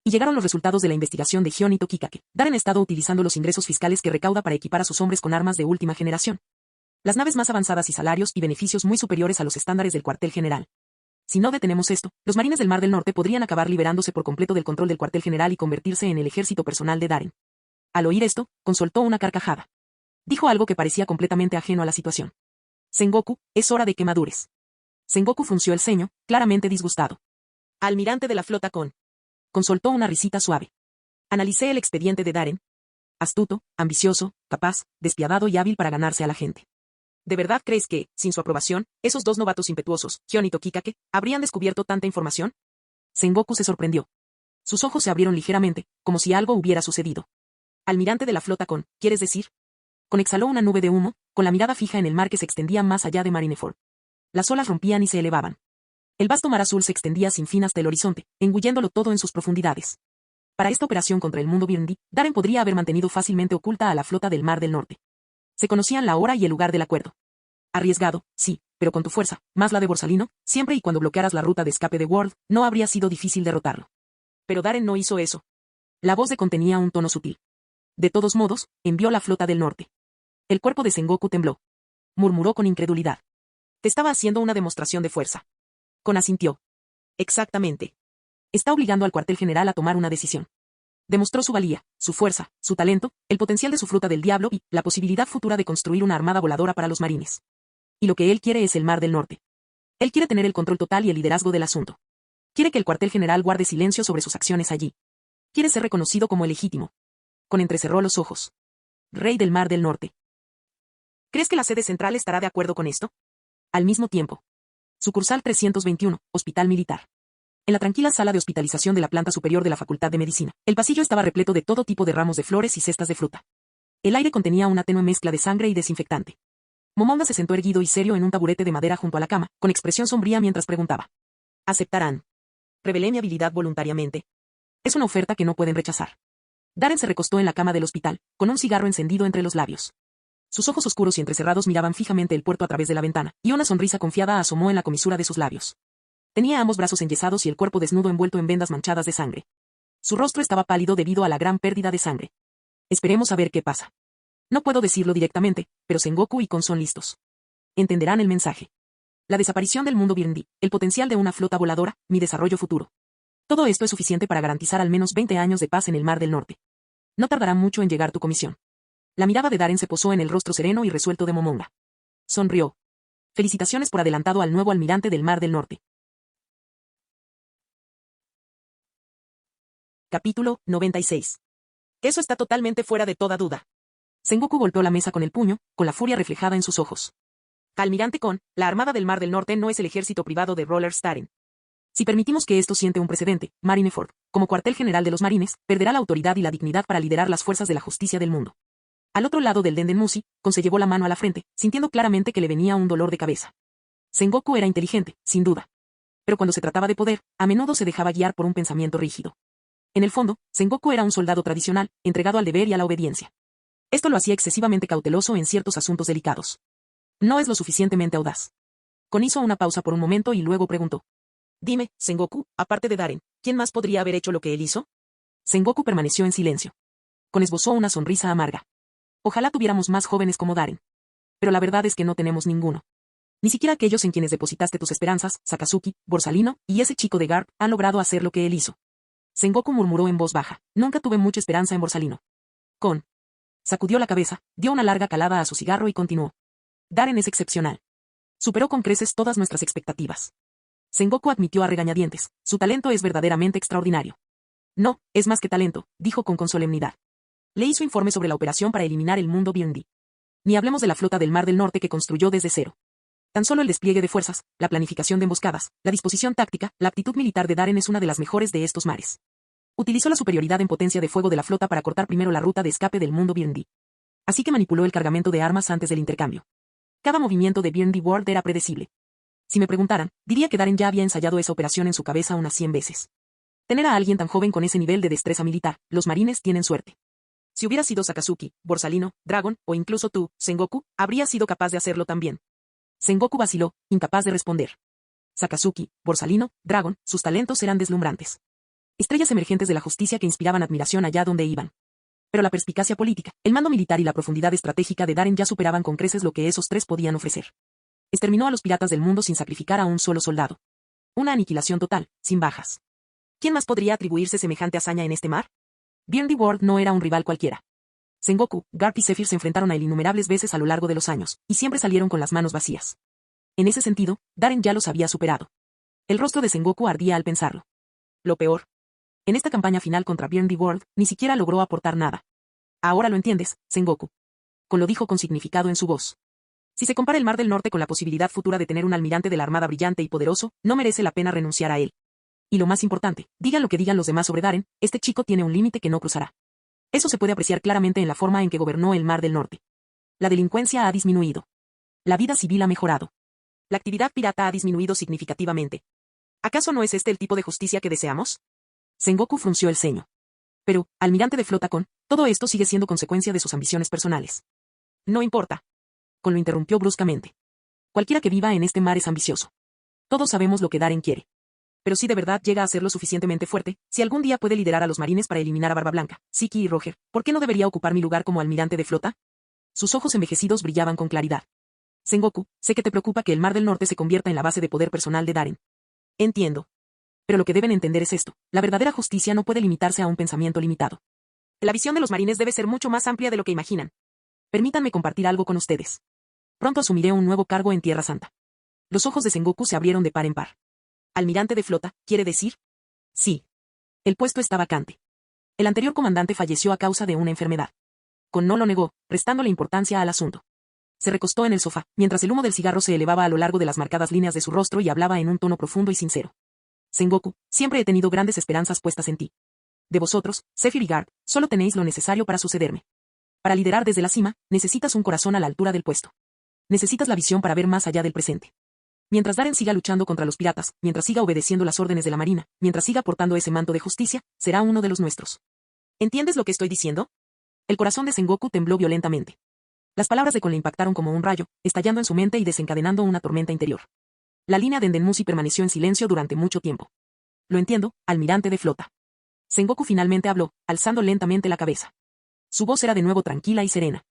Y llegaron los resultados de la investigación de Gion y Tokikake. Daren ha estado utilizando los ingresos fiscales que recauda para equipar a sus hombres con armas de última generación. Las naves más avanzadas y salarios y beneficios muy superiores a los estándares del cuartel general. Si no detenemos esto, los marines del Mar del Norte podrían acabar liberándose por completo del control del cuartel general y convertirse en el ejército personal de Daren. Al oír esto, soltó una carcajada. Dijo algo que parecía completamente ajeno a la situación. Sengoku, es hora de que madures. Sengoku frunció el ceño, claramente disgustado. Almirante de la flota soltó una risita suave. Analicé el expediente de Daren. Astuto, ambicioso, capaz, despiadado y hábil para ganarse a la gente. ¿De verdad crees que, sin su aprobación, esos 2 novatos impetuosos, Gion y Tokikake, habrían descubierto tanta información? Sengoku se sorprendió. Sus ojos se abrieron ligeramente, como si algo hubiera sucedido. Almirante de la flota ¿quieres decir? Exhaló una nube de humo, con la mirada fija en el mar que se extendía más allá de Marineford. Las olas rompían y se elevaban. El vasto mar azul se extendía sin fin hasta el horizonte, engulléndolo todo en sus profundidades. Para esta operación contra el mundo Byrndy, Daren podría haber mantenido fácilmente oculta a la flota del Mar del Norte. Se conocían la hora y el lugar del acuerdo. Arriesgado, sí, pero con tu fuerza, más la de Borsalino, siempre y cuando bloquearas la ruta de escape de World, no habría sido difícil derrotarlo. Pero Daren no hizo eso. La voz contenía un tono sutil. De todos modos, envió la flota del norte. El cuerpo de Sengoku tembló. Murmuró con incredulidad. Te estaba haciendo una demostración de fuerza. Asintió. Exactamente. Está obligando al cuartel general a tomar una decisión. Demostró su valía, su fuerza, su talento, el potencial de su fruta del diablo y la posibilidad futura de construir una armada voladora para los marines. Y lo que él quiere es el Mar del Norte. Él quiere tener el control total y el liderazgo del asunto. Quiere que el cuartel general guarde silencio sobre sus acciones allí. Quiere ser reconocido como el legítimo. Entrecerró los ojos. Rey del Mar del Norte. ¿Crees que la sede central estará de acuerdo con esto? Al mismo tiempo. Sucursal 321, Hospital Militar. En la tranquila sala de hospitalización de la planta superior de la Facultad de Medicina, el pasillo estaba repleto de todo tipo de ramos de flores y cestas de fruta. El aire contenía una tenue mezcla de sangre y desinfectante. Momonga se sentó erguido y serio en un taburete de madera junto a la cama, con expresión sombría mientras preguntaba. ¿Aceptarán? Revelé mi habilidad voluntariamente. Es una oferta que no pueden rechazar. Daren se recostó en la cama del hospital, con un cigarro encendido entre los labios. Sus ojos oscuros y entrecerrados miraban fijamente el puerto a través de la ventana, y una sonrisa confiada asomó en la comisura de sus labios. Tenía ambos brazos enyesados y el cuerpo desnudo envuelto en vendas manchadas de sangre. Su rostro estaba pálido debido a la gran pérdida de sangre. Esperemos a ver qué pasa. No puedo decirlo directamente, pero Sengoku y Kon son listos. Entenderán el mensaje. La desaparición del mundo Byrndy, el potencial de una flota voladora, mi desarrollo futuro. Todo esto es suficiente para garantizar al menos 20 años de paz en el Mar del Norte. No tardará mucho en llegar tu comisión. La mirada de Daren se posó en el rostro sereno y resuelto de Momonga. Sonrió. Felicitaciones por adelantado al nuevo almirante del Mar del Norte. Capítulo 96. Eso está totalmente fuera de toda duda. Sengoku golpeó la mesa con el puño, con la furia reflejada en sus ojos. Almirante Kon, la Armada del Mar del Norte no es el ejército privado de Roller Staren. Si permitimos que esto siente un precedente, Marineford, como cuartel general de los marines, perderá la autoridad y la dignidad para liderar las fuerzas de la justicia del mundo. Al otro lado del Denden Mushi, Kon se llevó la mano a la frente, sintiendo claramente que le venía un dolor de cabeza. Sengoku era inteligente, sin duda. Pero cuando se trataba de poder, a menudo se dejaba guiar por un pensamiento rígido. En el fondo, Sengoku era un soldado tradicional, entregado al deber y a la obediencia. Esto lo hacía excesivamente cauteloso en ciertos asuntos delicados. No es lo suficientemente audaz. Kon hizo una pausa por un momento y luego preguntó. Dime, Sengoku, aparte de Darren, ¿quién más podría haber hecho lo que él hizo? Sengoku permaneció en silencio. Con esbozó una sonrisa amarga. Ojalá tuviéramos más jóvenes como Darren. Pero la verdad es que no tenemos ninguno. Ni siquiera aquellos en quienes depositaste tus esperanzas, Sakazuki, Borsalino, y ese chico de Garp, han logrado hacer lo que él hizo. Sengoku murmuró en voz baja. Nunca tuve mucha esperanza en Borsalino. Sacudió la cabeza, dio una larga calada a su cigarro y continuó. Darren es excepcional. Superó con creces todas nuestras expectativas. Sengoku admitió a regañadientes, su talento es verdaderamente extraordinario. No, es más que talento, dijo con solemnidad. Leí su informe sobre la operación para eliminar el mundo BND. Ni hablemos de la flota del Mar del Norte que construyó desde cero. Tan solo el despliegue de fuerzas, la planificación de emboscadas, la disposición táctica, la aptitud militar de Darren es una de las mejores de estos mares. Utilizó la superioridad en potencia de fuego de la flota para cortar primero la ruta de escape del mundo BND. Así que manipuló el cargamento de armas antes del intercambio. Cada movimiento de BND World era predecible. Si me preguntaran, diría que Darren ya había ensayado esa operación en su cabeza unas 100 veces. Tener a alguien tan joven con ese nivel de destreza militar, los marines tienen suerte. Si hubiera sido Sakazuki, Borsalino, Dragon, o incluso tú, Sengoku, habría sido capaz de hacerlo también. Sengoku vaciló, incapaz de responder. Sakazuki, Borsalino, Dragon, sus talentos eran deslumbrantes. Estrellas emergentes de la justicia que inspiraban admiración allá donde iban. Pero la perspicacia política, el mando militar y la profundidad estratégica de Darren ya superaban con creces lo que esos tres podían ofrecer. Exterminó a los piratas del mundo sin sacrificar a un solo soldado. Una aniquilación total, sin bajas. ¿Quién más podría atribuirse semejante hazaña en este mar? BND World no era un rival cualquiera. Sengoku, Garp y Zephyr se enfrentaron a él innumerables veces a lo largo de los años, y siempre salieron con las manos vacías. En ese sentido, Darren ya los había superado. El rostro de Sengoku ardía al pensarlo. Lo peor. En esta campaña final contra BND World, ni siquiera logró aportar nada. Ahora lo entiendes, Sengoku. Lo dijo con significado en su voz. Si se compara el Mar del Norte con la posibilidad futura de tener un almirante de la Armada brillante y poderoso, no merece la pena renunciar a él. Y lo más importante, digan lo que digan los demás sobre Darren, este chico tiene un límite que no cruzará. Eso se puede apreciar claramente en la forma en que gobernó el Mar del Norte. La delincuencia ha disminuido. La vida civil ha mejorado. La actividad pirata ha disminuido significativamente. ¿Acaso no es este el tipo de justicia que deseamos? Sengoku frunció el ceño. Pero, almirante de flota todo esto sigue siendo consecuencia de sus ambiciones personales. No importa. Lo interrumpió bruscamente. Cualquiera que viva en este mar es ambicioso. Todos sabemos lo que Darren quiere. Pero si de verdad llega a ser lo suficientemente fuerte, si algún día puede liderar a los marines para eliminar a Barba Blanca, Siki y Roger, ¿por qué no debería ocupar mi lugar como almirante de flota? Sus ojos envejecidos brillaban con claridad. Sengoku, sé que te preocupa que el Mar del Norte se convierta en la base de poder personal de Darren. Entiendo. Pero lo que deben entender es esto, la verdadera justicia no puede limitarse a un pensamiento limitado. La visión de los marines debe ser mucho más amplia de lo que imaginan. Permítanme compartir algo con ustedes. Pronto asumiré un nuevo cargo en Tierra Santa. Los ojos de Sengoku se abrieron de par en par. ¿Almirante de flota, quiere decir? Sí. El puesto está vacante. El anterior comandante falleció a causa de una enfermedad. No lo negó, restándole importancia al asunto. Se recostó en el sofá, mientras el humo del cigarro se elevaba a lo largo de las marcadas líneas de su rostro y hablaba en un tono profundo y sincero. Sengoku, siempre he tenido grandes esperanzas puestas en ti. De vosotros, Zephyr y Garp, solo tenéis lo necesario para sucederme. Para liderar desde la cima, necesitas un corazón a la altura del puesto. Necesitas la visión para ver más allá del presente. Mientras Darren siga luchando contra los piratas, mientras siga obedeciendo las órdenes de la marina, mientras siga portando ese manto de justicia, será uno de los nuestros. ¿Entiendes lo que estoy diciendo? El corazón de Sengoku tembló violentamente. Las palabras de Kon le impactaron como un rayo, estallando en su mente y desencadenando una tormenta interior. La línea de Denmusi permaneció en silencio durante mucho tiempo. Lo entiendo, almirante de flota. Sengoku finalmente habló, alzando lentamente la cabeza. Su voz era de nuevo tranquila y serena.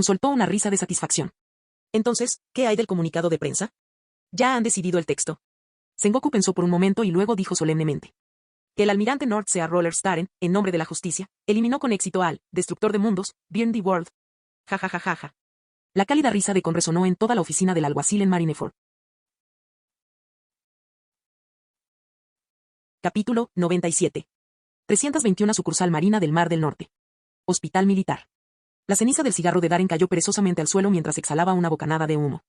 Soltó una risa de satisfacción. Entonces, ¿qué hay del comunicado de prensa? Ya han decidido el texto. Sengoku pensó por un momento y luego dijo solemnemente. Que el almirante North sea Roller Staren, en nombre de la justicia, eliminó con éxito al destructor de mundos, BND World. Ja ja ja ja ja. La cálida risa de Kon resonó en toda la oficina del alguacil en Marineford. Capítulo 97. 321 sucursal marina del Mar del Norte. Hospital militar. La ceniza del cigarro de Darren cayó perezosamente al suelo mientras exhalaba una bocanada de humo.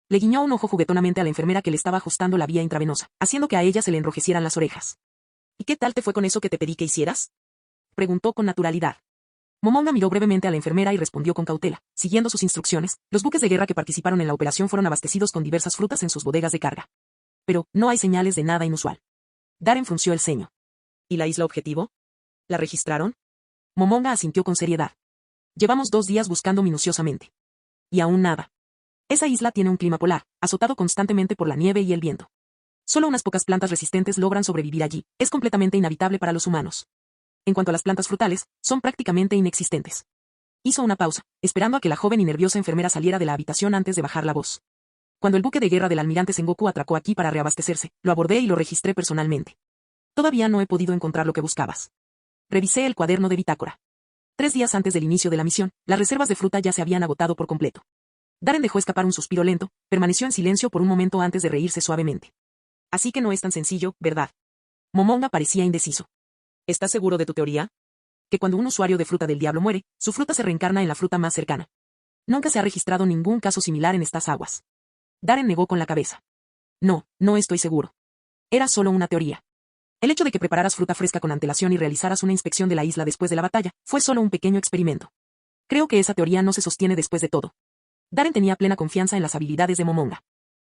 Le guiñó un ojo juguetonamente a la enfermera que le estaba ajustando la vía intravenosa, haciendo que a ella se le enrojecieran las orejas. ¿Y qué tal te fue con eso que te pedí que hicieras? Preguntó con naturalidad. Momonga miró brevemente a la enfermera y respondió con cautela. Siguiendo sus instrucciones, los buques de guerra que participaron en la operación fueron abastecidos con diversas frutas en sus bodegas de carga. Pero, no hay señales de nada inusual. Darren frunció el ceño. ¿Y la isla objetivo? ¿La registraron? Momonga asintió con seriedad. Llevamos 2 días buscando minuciosamente. Y aún nada. Esa isla tiene un clima polar, azotado constantemente por la nieve y el viento. Solo unas pocas plantas resistentes logran sobrevivir allí. Es completamente inhabitable para los humanos. En cuanto a las plantas frutales, son prácticamente inexistentes. Hizo una pausa, esperando a que la joven y nerviosa enfermera saliera de la habitación antes de bajar la voz. Cuando el buque de guerra del almirante Sengoku atracó aquí para reabastecerse, lo abordé y lo registré personalmente. Todavía no he podido encontrar lo que buscabas. Revisé el cuaderno de bitácora. 3 días antes del inicio de la misión, las reservas de fruta ya se habían agotado por completo. Darren dejó escapar un suspiro lento, permaneció en silencio por un momento antes de reírse suavemente. Así que no es tan sencillo, ¿verdad? Momonga parecía indeciso. ¿Estás seguro de tu teoría? Que cuando un usuario de fruta del diablo muere, su fruta se reencarna en la fruta más cercana. Nunca se ha registrado ningún caso similar en estas aguas. Darren negó con la cabeza. No, no estoy seguro. Era solo una teoría. El hecho de que prepararas fruta fresca con antelación y realizaras una inspección de la isla después de la batalla, fue solo un pequeño experimento. Creo que esa teoría no se sostiene después de todo. Darren tenía plena confianza en las habilidades de Momonga.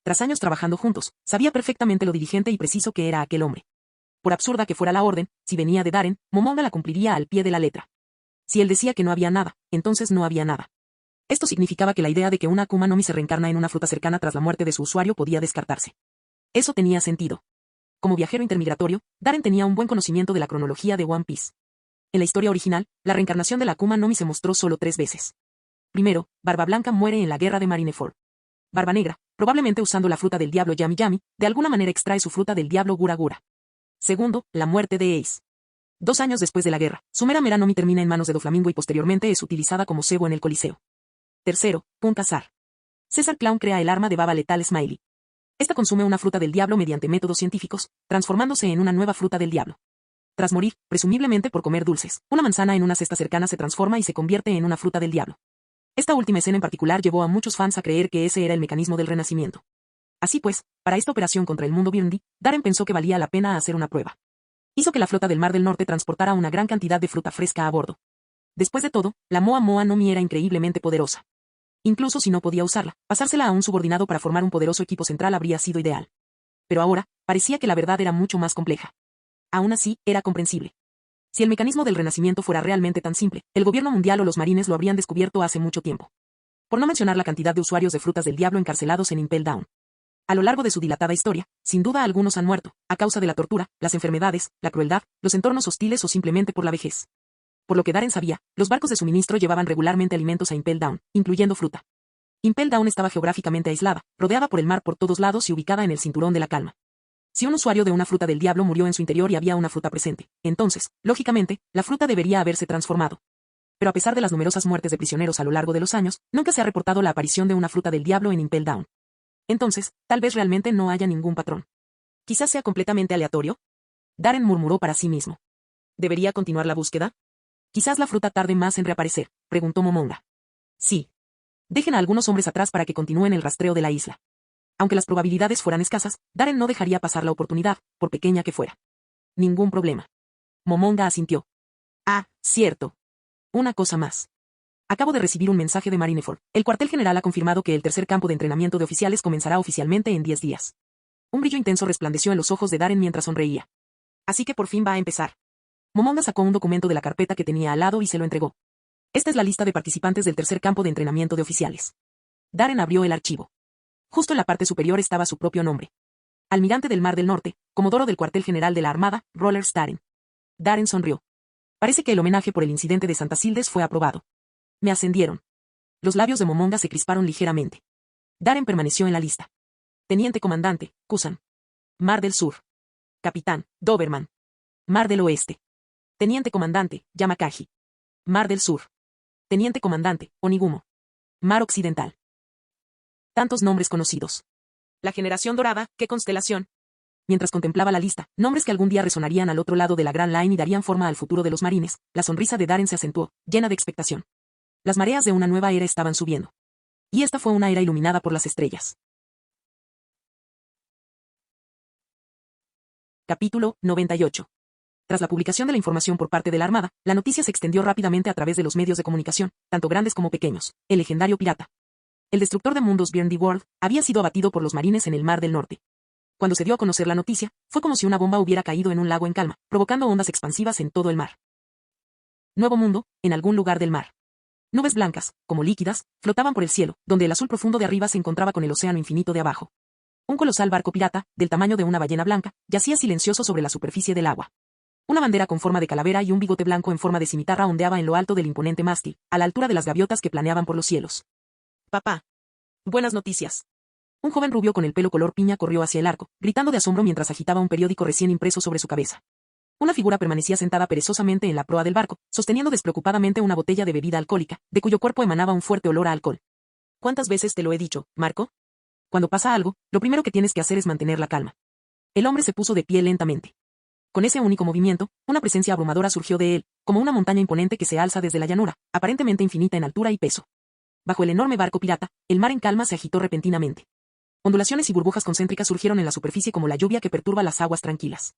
Tras años trabajando juntos, sabía perfectamente lo diligente y preciso que era aquel hombre. Por absurda que fuera la orden, si venía de Darren, Momonga la cumpliría al pie de la letra. Si él decía que no había nada, entonces no había nada. Esto significaba que la idea de que una Akuma no Mi se reencarna en una fruta cercana tras la muerte de su usuario podía descartarse. Eso tenía sentido. Como viajero intermigratorio, Darren tenía un buen conocimiento de la cronología de One Piece. En la historia original, la reencarnación de la Akuma no Mi se mostró solo 3 veces. Primero, Barba Blanca muere en la guerra de Marineford. Barba Negra, probablemente usando la fruta del diablo Yami Yami, de alguna manera extrae su fruta del diablo Gura Gura. Segundo, la muerte de Ace. 2 años después de la guerra, su Mera Mera no Mi termina en manos de Doflamingo y posteriormente es utilizada como cebo en el Coliseo. Tercero, Punkasar. César Clown crea el arma de baba letal Smiley. Esta consume una fruta del diablo mediante métodos científicos, transformándose en una nueva fruta del diablo. Tras morir, presumiblemente por comer dulces, una manzana en una cesta cercana se transforma y se convierte en una fruta del diablo. Esta última escena en particular llevó a muchos fans a creer que ese era el mecanismo del renacimiento. Así pues, para esta operación contra el mundo Byrndy, Darren pensó que valía la pena hacer una prueba. Hizo que la flota del Mar del Norte transportara una gran cantidad de fruta fresca a bordo. Después de todo, la Moa Moa no Mi era increíblemente poderosa. Incluso si no podía usarla, pasársela a un subordinado para formar un poderoso equipo central habría sido ideal. Pero ahora, parecía que la verdad era mucho más compleja. Aún así, era comprensible. Si el mecanismo del renacimiento fuera realmente tan simple, el gobierno mundial o los marines lo habrían descubierto hace mucho tiempo. Por no mencionar la cantidad de usuarios de frutas del diablo encarcelados en Impel Down. A lo largo de su dilatada historia, sin duda algunos han muerto, a causa de la tortura, las enfermedades, la crueldad, los entornos hostiles o simplemente por la vejez. Por lo que Darren sabía, los barcos de suministro llevaban regularmente alimentos a Impel Down, incluyendo fruta. Impel Down estaba geográficamente aislada, rodeada por el mar por todos lados y ubicada en el cinturón de la calma. Si un usuario de una fruta del diablo murió en su interior y había una fruta presente, entonces, lógicamente, la fruta debería haberse transformado. Pero a pesar de las numerosas muertes de prisioneros a lo largo de los años, nunca se ha reportado la aparición de una fruta del diablo en Impel Down. Entonces, tal vez realmente no haya ningún patrón. Quizás sea completamente aleatorio. Darren murmuró para sí mismo. ¿Debería continuar la búsqueda? Quizás la fruta tarde más en reaparecer, preguntó Momonga. Sí. Dejen a algunos hombres atrás para que continúen el rastreo de la isla. Aunque las probabilidades fueran escasas, Darren no dejaría pasar la oportunidad, por pequeña que fuera. Ningún problema. Momonga asintió. Ah, cierto. Una cosa más. Acabo de recibir un mensaje de Marineford. El cuartel general ha confirmado que el tercer campo de entrenamiento de oficiales comenzará oficialmente en 10 días. Un brillo intenso resplandeció en los ojos de Darren mientras sonreía. Así que por fin va a empezar. Momonga sacó un documento de la carpeta que tenía al lado y se lo entregó. Esta es la lista de participantes del tercer campo de entrenamiento de oficiales. Darren abrió el archivo. Justo en la parte superior estaba su propio nombre. Almirante del Mar del Norte, comodoro del cuartel general de la Armada, Rollers Darren. Darren sonrió. Parece que el homenaje por el incidente de Santa Sildes fue aprobado. Me ascendieron. Los labios de Momonga se crisparon ligeramente. Darren permaneció en la lista. Teniente comandante, Kusan. Mar del Sur. Capitán, Doberman. Mar del Oeste. Teniente comandante, Yamakagi. Mar del Sur. Teniente comandante, Onigumo. Mar Occidental. Tantos nombres conocidos. La generación dorada, ¿qué constelación? Mientras contemplaba la lista, nombres que algún día resonarían al otro lado de la Grand Line y darían forma al futuro de los marines, la sonrisa de Darren se acentuó, llena de expectación. Las mareas de una nueva era estaban subiendo. Y esta fue una era iluminada por las estrellas. Capítulo 98. Tras la publicación de la información por parte de la Armada, la noticia se extendió rápidamente a través de los medios de comunicación, tanto grandes como pequeños. El legendario pirata. El destructor de mundos Byrndy World había sido abatido por los marines en el Mar del Norte. Cuando se dio a conocer la noticia, fue como si una bomba hubiera caído en un lago en calma, provocando ondas expansivas en todo el mar. Nuevo mundo, en algún lugar del mar. Nubes blancas, como líquidas, flotaban por el cielo, donde el azul profundo de arriba se encontraba con el océano infinito de abajo. Un colosal barco pirata, del tamaño de una ballena blanca, yacía silencioso sobre la superficie del agua. Una bandera con forma de calavera y un bigote blanco en forma de cimitarra ondeaba en lo alto del imponente mástil, a la altura de las gaviotas que planeaban por los cielos. Papá. Buenas noticias. Un joven rubio con el pelo color piña corrió hacia el arco, gritando de asombro mientras agitaba un periódico recién impreso sobre su cabeza. Una figura permanecía sentada perezosamente en la proa del barco, sosteniendo despreocupadamente una botella de bebida alcohólica, de cuyo cuerpo emanaba un fuerte olor a alcohol. ¿Cuántas veces te lo he dicho, Marco? Cuando pasa algo, lo primero que tienes que hacer es mantener la calma. El hombre se puso de pie lentamente. Con ese único movimiento, una presencia abrumadora surgió de él, como una montaña imponente que se alza desde la llanura, aparentemente infinita en altura y peso. Bajo el enorme barco pirata, el mar en calma se agitó repentinamente. Ondulaciones y burbujas concéntricas surgieron en la superficie como la lluvia que perturba las aguas tranquilas.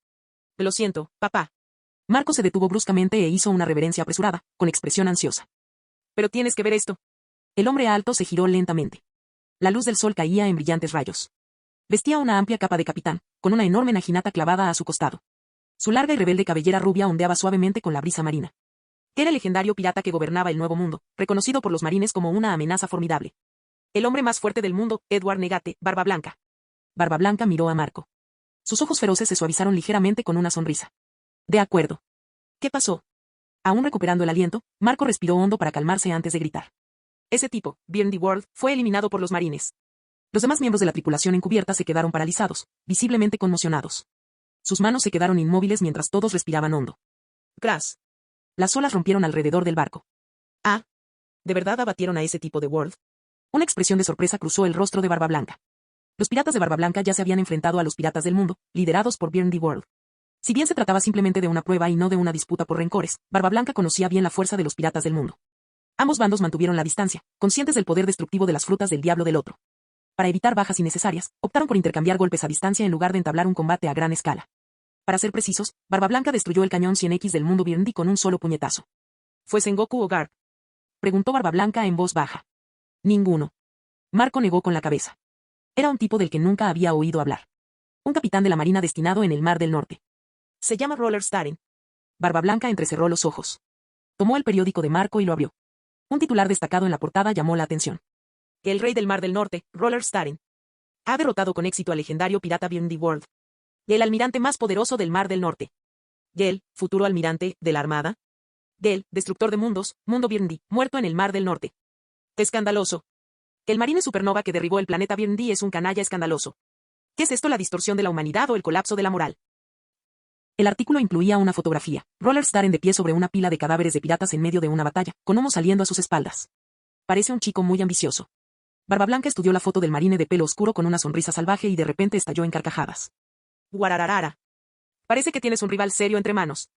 Lo siento, papá. Marco se detuvo bruscamente e hizo una reverencia apresurada, con expresión ansiosa. Pero tienes que ver esto. El hombre alto se giró lentamente. La luz del sol caía en brillantes rayos. Vestía una amplia capa de capitán, con una enorme naginata clavada a su costado. Su larga y rebelde cabellera rubia ondeaba suavemente con la brisa marina. Era el legendario pirata que gobernaba el Nuevo Mundo, reconocido por los marines como una amenaza formidable. El hombre más fuerte del mundo, Edward Negate, Barba Blanca. Barba Blanca miró a Marco. Sus ojos feroces se suavizaron ligeramente con una sonrisa. De acuerdo. ¿Qué pasó? Aún recuperando el aliento, Marco respiró hondo para calmarse antes de gritar. Ese tipo, Bjorn the World, fue eliminado por los marines. Los demás miembros de la tripulación encubierta se quedaron paralizados, visiblemente conmocionados. Sus manos se quedaron inmóviles mientras todos respiraban hondo. Crash. Las olas rompieron alrededor del barco. Ah. ¿De verdad abatieron a ese tipo de World? Una expresión de sorpresa cruzó el rostro de Barba Blanca. Los piratas de Barba Blanca ya se habían enfrentado a los piratas del mundo, liderados por Bjorn the World. Si bien se trataba simplemente de una prueba y no de una disputa por rencores, Barba Blanca conocía bien la fuerza de los piratas del mundo. Ambos bandos mantuvieron la distancia, conscientes del poder destructivo de las frutas del diablo del otro. Para evitar bajas innecesarias, optaron por intercambiar golpes a distancia en lugar de entablar un combate a gran escala. Para ser precisos, Barba Blanca destruyó el cañón 100X del mundo Bjorn con un solo puñetazo. ¿Fue Sengoku o Garp? Preguntó Barba Blanca en voz baja. Ninguno. Marco negó con la cabeza. Era un tipo del que nunca había oído hablar. Un capitán de la marina destinado en el Mar del Norte. Se llama Roller Starin. Barba Blanca entrecerró los ojos. Tomó el periódico de Marco y lo abrió. Un titular destacado en la portada llamó la atención. El rey del Mar del Norte, Roller Starin, ha derrotado con éxito al legendario pirata Bjorn the World, el almirante más poderoso del Mar del Norte. Gel, futuro almirante de la Armada. Gel, destructor de mundos, Mundo Bjorn, muerto en el Mar del Norte. Escandaloso. El marine supernova que derribó el planeta Bjorn es un canalla escandaloso. ¿Qué es esto, la distorsión de la humanidad o el colapso de la moral? El artículo incluía una fotografía. Roller Starin de pie sobre una pila de cadáveres de piratas en medio de una batalla, con humo saliendo a sus espaldas. Parece un chico muy ambicioso. Barba Blanca estudió la foto del marine de pelo oscuro con una sonrisa salvaje y de repente estalló en carcajadas. Guarararara. Parece que tienes un rival serio entre manos.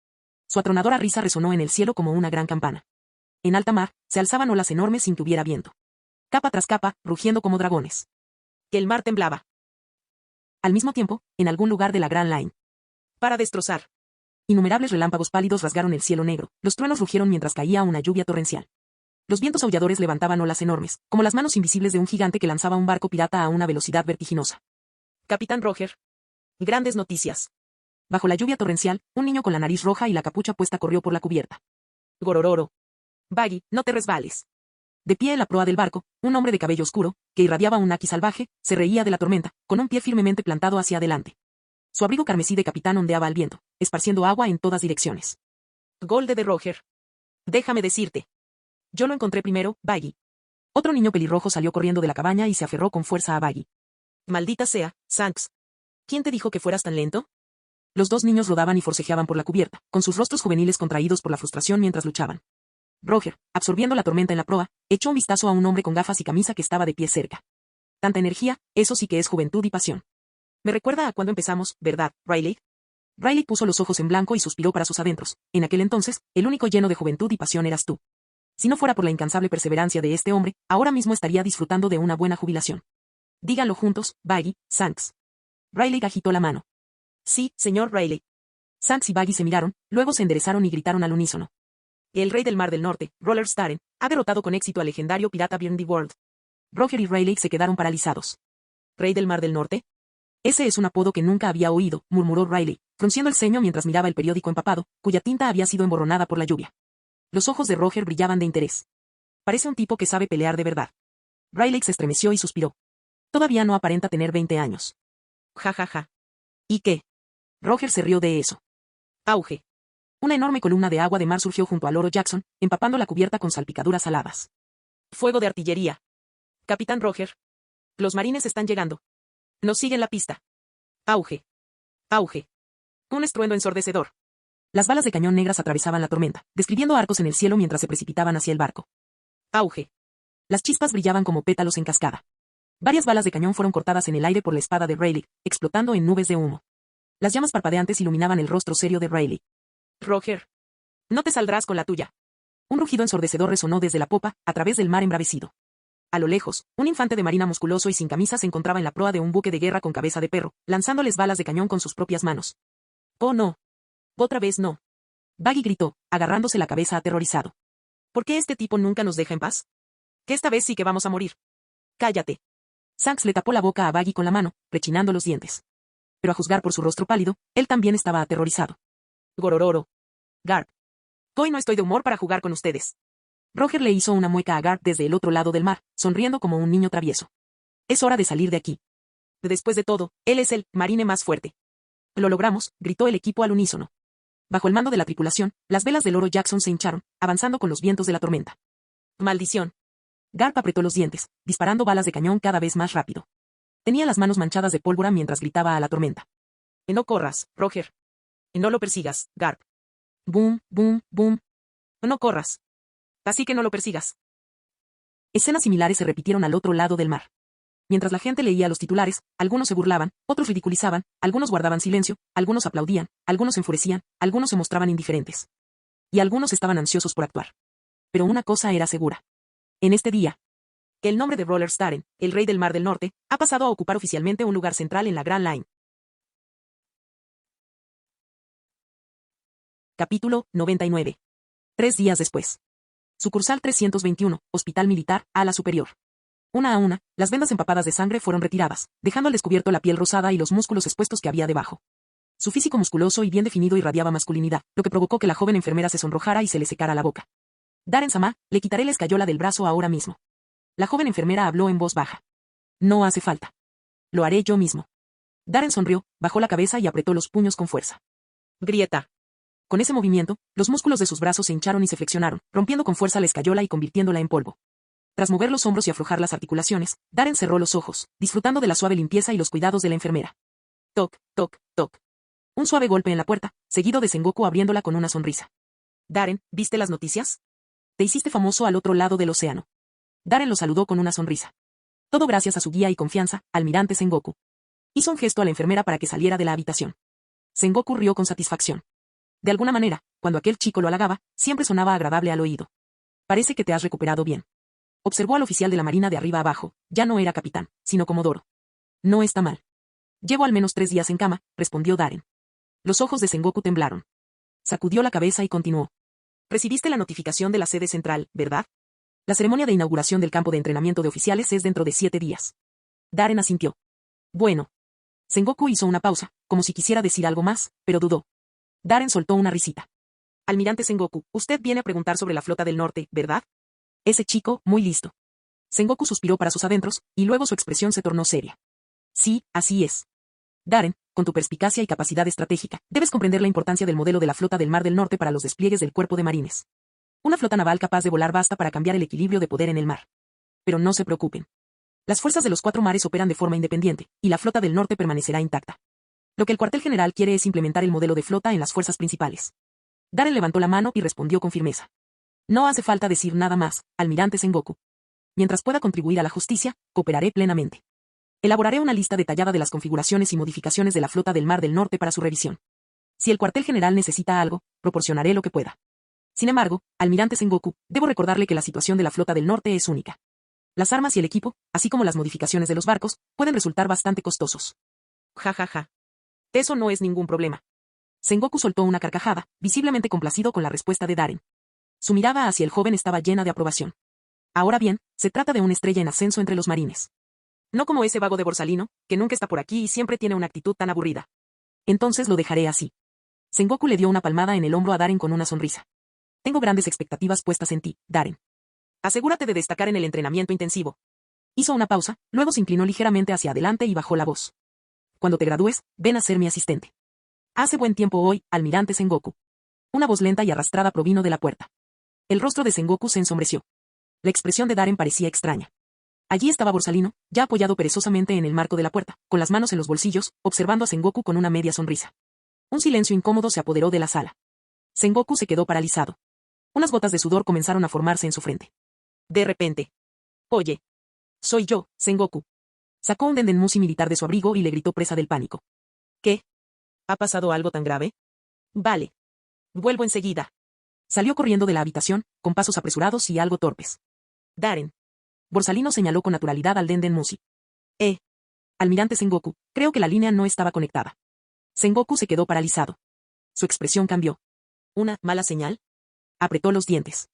Su atronadora risa resonó en el cielo como una gran campana. En alta mar, se alzaban olas enormes sin que hubiera viento. Capa tras capa, rugiendo como dragones. El mar temblaba. Al mismo tiempo, en algún lugar de la Grand Line. Para destrozar. Innumerables relámpagos pálidos rasgaron el cielo negro, los truenos rugieron mientras caía una lluvia torrencial. Los vientos aulladores levantaban olas enormes, como las manos invisibles de un gigante que lanzaba un barco pirata a una velocidad vertiginosa. Capitán Roger. Grandes noticias. Bajo la lluvia torrencial, un niño con la nariz roja y la capucha puesta corrió por la cubierta. Gorororo. Baggy, no te resbales. De pie en la proa del barco, un hombre de cabello oscuro, que irradiaba un naki salvaje, se reía de la tormenta, con un pie firmemente plantado hacia adelante. Su abrigo carmesí de capitán ondeaba al viento, esparciendo agua en todas direcciones. Golde de Roger. Déjame decirte. Yo lo encontré primero, Baggy. Otro niño pelirrojo salió corriendo de la cabaña y se aferró con fuerza a Baggy. Maldita sea, Shanks. ¿Quién te dijo que fueras tan lento? Los dos niños rodaban y forcejeaban por la cubierta, con sus rostros juveniles contraídos por la frustración mientras luchaban. Roger, absorbiendo la tormenta en la proa, echó un vistazo a un hombre con gafas y camisa que estaba de pie cerca. Tanta energía, eso sí que es juventud y pasión. Me recuerda a cuando empezamos, ¿verdad, Riley? Riley puso los ojos en blanco y suspiró para sus adentros. En aquel entonces, el único lleno de juventud y pasión eras tú. Si no fuera por la incansable perseverancia de este hombre, ahora mismo estaría disfrutando de una buena jubilación. Díganlo juntos, Baggy, Shanks. Riley agitó la mano. Sí, señor Riley. Shanks y Baggy se miraron, luego se enderezaron y gritaron al unísono. El rey del Mar del Norte, Roller Starin, ha derrotado con éxito al legendario pirata Bjorn the World. Roger y Riley se quedaron paralizados. ¿Rey del Mar del Norte? Ese es un apodo que nunca había oído, murmuró Riley, frunciendo el ceño mientras miraba el periódico empapado, cuya tinta había sido emborronada por la lluvia. Los ojos de Roger brillaban de interés. Parece un tipo que sabe pelear de verdad. Riley se estremeció y suspiró. Todavía no aparenta tener 20 años. Ja, ja, ja. ¿Y qué? Roger se rió de eso. Auge. Una enorme columna de agua de mar surgió junto al Loro Jackson, empapando la cubierta con salpicaduras saladas. Fuego de artillería. Capitán Roger. Los marines están llegando. Nos siguen la pista. Auge. Auge. Un estruendo ensordecedor. Las balas de cañón negras atravesaban la tormenta, describiendo arcos en el cielo mientras se precipitaban hacia el barco. Auge. Las chispas brillaban como pétalos en cascada. Varias balas de cañón fueron cortadas en el aire por la espada de Rayleigh, explotando en nubes de humo. Las llamas parpadeantes iluminaban el rostro serio de Rayleigh. Roger. No te saldrás con la tuya. Un rugido ensordecedor resonó desde la popa, a través del mar embravecido. A lo lejos, un infante de marina musculoso y sin camisa se encontraba en la proa de un buque de guerra con cabeza de perro, lanzándoles balas de cañón con sus propias manos. ¡Oh no! Otra vez no. Baggy gritó, agarrándose la cabeza aterrorizado. ¿Por qué este tipo nunca nos deja en paz? Que esta vez sí que vamos a morir. Cállate. Sanks le tapó la boca a Baggy con la mano, rechinando los dientes. Pero a juzgar por su rostro pálido, él también estaba aterrorizado. Gorororo. Garp. Hoy no estoy de humor para jugar con ustedes. Roger le hizo una mueca a Garp desde el otro lado del mar, sonriendo como un niño travieso. Es hora de salir de aquí. Después de todo, él es el marine más fuerte. Lo logramos, gritó el equipo al unísono. Bajo el mando de la tripulación, las velas del Loro Jackson se hincharon, avanzando con los vientos de la tormenta. ¡Maldición! Garp apretó los dientes, disparando balas de cañón cada vez más rápido. Tenía las manos manchadas de pólvora mientras gritaba a la tormenta. No corras, Roger. No lo persigas, Garp. Boom, boom, boom. No corras. Así que no lo persigas. Escenas similares se repitieron al otro lado del mar. Mientras la gente leía los titulares, algunos se burlaban, otros ridiculizaban, algunos guardaban silencio, algunos aplaudían, algunos se enfurecían, algunos se mostraban indiferentes. Y algunos estaban ansiosos por actuar. Pero una cosa era segura. En este día, el nombre de Roller Staren, el rey del Mar del Norte, ha pasado a ocupar oficialmente un lugar central en la Grand Line. Capítulo 99. 3 días después. Sucursal 321, Hospital Militar, ala superior. Una a una, las vendas empapadas de sangre fueron retiradas, dejando al descubierto la piel rosada y los músculos expuestos que había debajo. Su físico musculoso y bien definido irradiaba masculinidad, lo que provocó que la joven enfermera se sonrojara y se le secara la boca. Darren-sama, le quitaré la escayola del brazo ahora mismo. La joven enfermera habló en voz baja. No hace falta. Lo haré yo mismo. Darren sonrió, bajó la cabeza y apretó los puños con fuerza. Grieta. Con ese movimiento, los músculos de sus brazos se hincharon y se flexionaron, rompiendo con fuerza la escayola y convirtiéndola en polvo. Tras mover los hombros y aflojar las articulaciones, Darren cerró los ojos, disfrutando de la suave limpieza y los cuidados de la enfermera. Toc, toc, toc. Un suave golpe en la puerta, seguido de Sengoku abriéndola con una sonrisa. Darren, ¿viste las noticias? Te hiciste famoso al otro lado del océano. Darren lo saludó con una sonrisa. Todo gracias a su guía y confianza, almirante Sengoku. Hizo un gesto a la enfermera para que saliera de la habitación. Sengoku rió con satisfacción. De alguna manera, cuando aquel chico lo halagaba, siempre sonaba agradable al oído. Parece que te has recuperado bien. Observó al oficial de la marina de arriba abajo, ya no era capitán, sino comodoro. No está mal. Llevo al menos 3 días en cama, respondió Darren. Los ojos de Sengoku temblaron. Sacudió la cabeza y continuó. Recibiste la notificación de la sede central, ¿verdad? La ceremonia de inauguración del campo de entrenamiento de oficiales es dentro de 7 días. Darren asintió. Bueno. Sengoku hizo una pausa, como si quisiera decir algo más, pero dudó. Darren soltó una risita. Almirante Sengoku, usted viene a preguntar sobre la flota del norte, ¿verdad? Ese chico, muy listo. Sengoku suspiró para sus adentros, y luego su expresión se tornó seria. Sí, así es. Darren, con tu perspicacia y capacidad estratégica, debes comprender la importancia del modelo de la flota del Mar del Norte para los despliegues del cuerpo de marines. Una flota naval capaz de volar basta para cambiar el equilibrio de poder en el mar. Pero no se preocupen. Las fuerzas de los 4 mares operan de forma independiente, y la flota del norte permanecerá intacta. Lo que el cuartel general quiere es implementar el modelo de flota en las fuerzas principales. Darren levantó la mano y respondió con firmeza. No hace falta decir nada más, almirante Sengoku. Mientras pueda contribuir a la justicia, cooperaré plenamente. Elaboraré una lista detallada de las configuraciones y modificaciones de la flota del Mar del Norte para su revisión. Si el cuartel general necesita algo, proporcionaré lo que pueda. Sin embargo, almirante Sengoku, debo recordarle que la situación de la flota del norte es única. Las armas y el equipo, así como las modificaciones de los barcos, pueden resultar bastante costosos. Ja ja ja. Eso no es ningún problema. Sengoku soltó una carcajada, visiblemente complacido con la respuesta de Darren. Su mirada hacia el joven estaba llena de aprobación. Ahora bien, se trata de una estrella en ascenso entre los marines. No como ese vago de Borsalino, que nunca está por aquí y siempre tiene una actitud tan aburrida. Entonces lo dejaré así. Sengoku le dio una palmada en el hombro a Darren con una sonrisa. Tengo grandes expectativas puestas en ti, Darren. Asegúrate de destacar en el entrenamiento intensivo. Hizo una pausa, luego se inclinó ligeramente hacia adelante y bajó la voz. cuando te gradúes, ven a ser mi asistente. Hace buen tiempo hoy, almirante Sengoku. Una voz lenta y arrastrada provino de la puerta. El rostro de Sengoku se ensombreció. La expresión de Darren parecía extraña. Allí estaba Borsalino, ya apoyado perezosamente en el marco de la puerta, con las manos en los bolsillos, observando a Sengoku con una media sonrisa. Un silencio incómodo se apoderó de la sala. Sengoku se quedó paralizado. Unas gotas de sudor comenzaron a formarse en su frente. De repente. Oye. Soy yo, Sengoku. Sacó un dendenmushi militar de su abrigo y le gritó presa del pánico. ¿Qué? ¿Ha pasado algo tan grave? Vale. Vuelvo enseguida. Salió corriendo de la habitación, con pasos apresurados y algo torpes. Darren. Borsalino señaló con naturalidad al dendenmushi. Almirante Sengoku, creo que la línea no estaba conectada. Sengoku se quedó paralizado. Su expresión cambió. ¿Una mala señal? Apretó los dientes.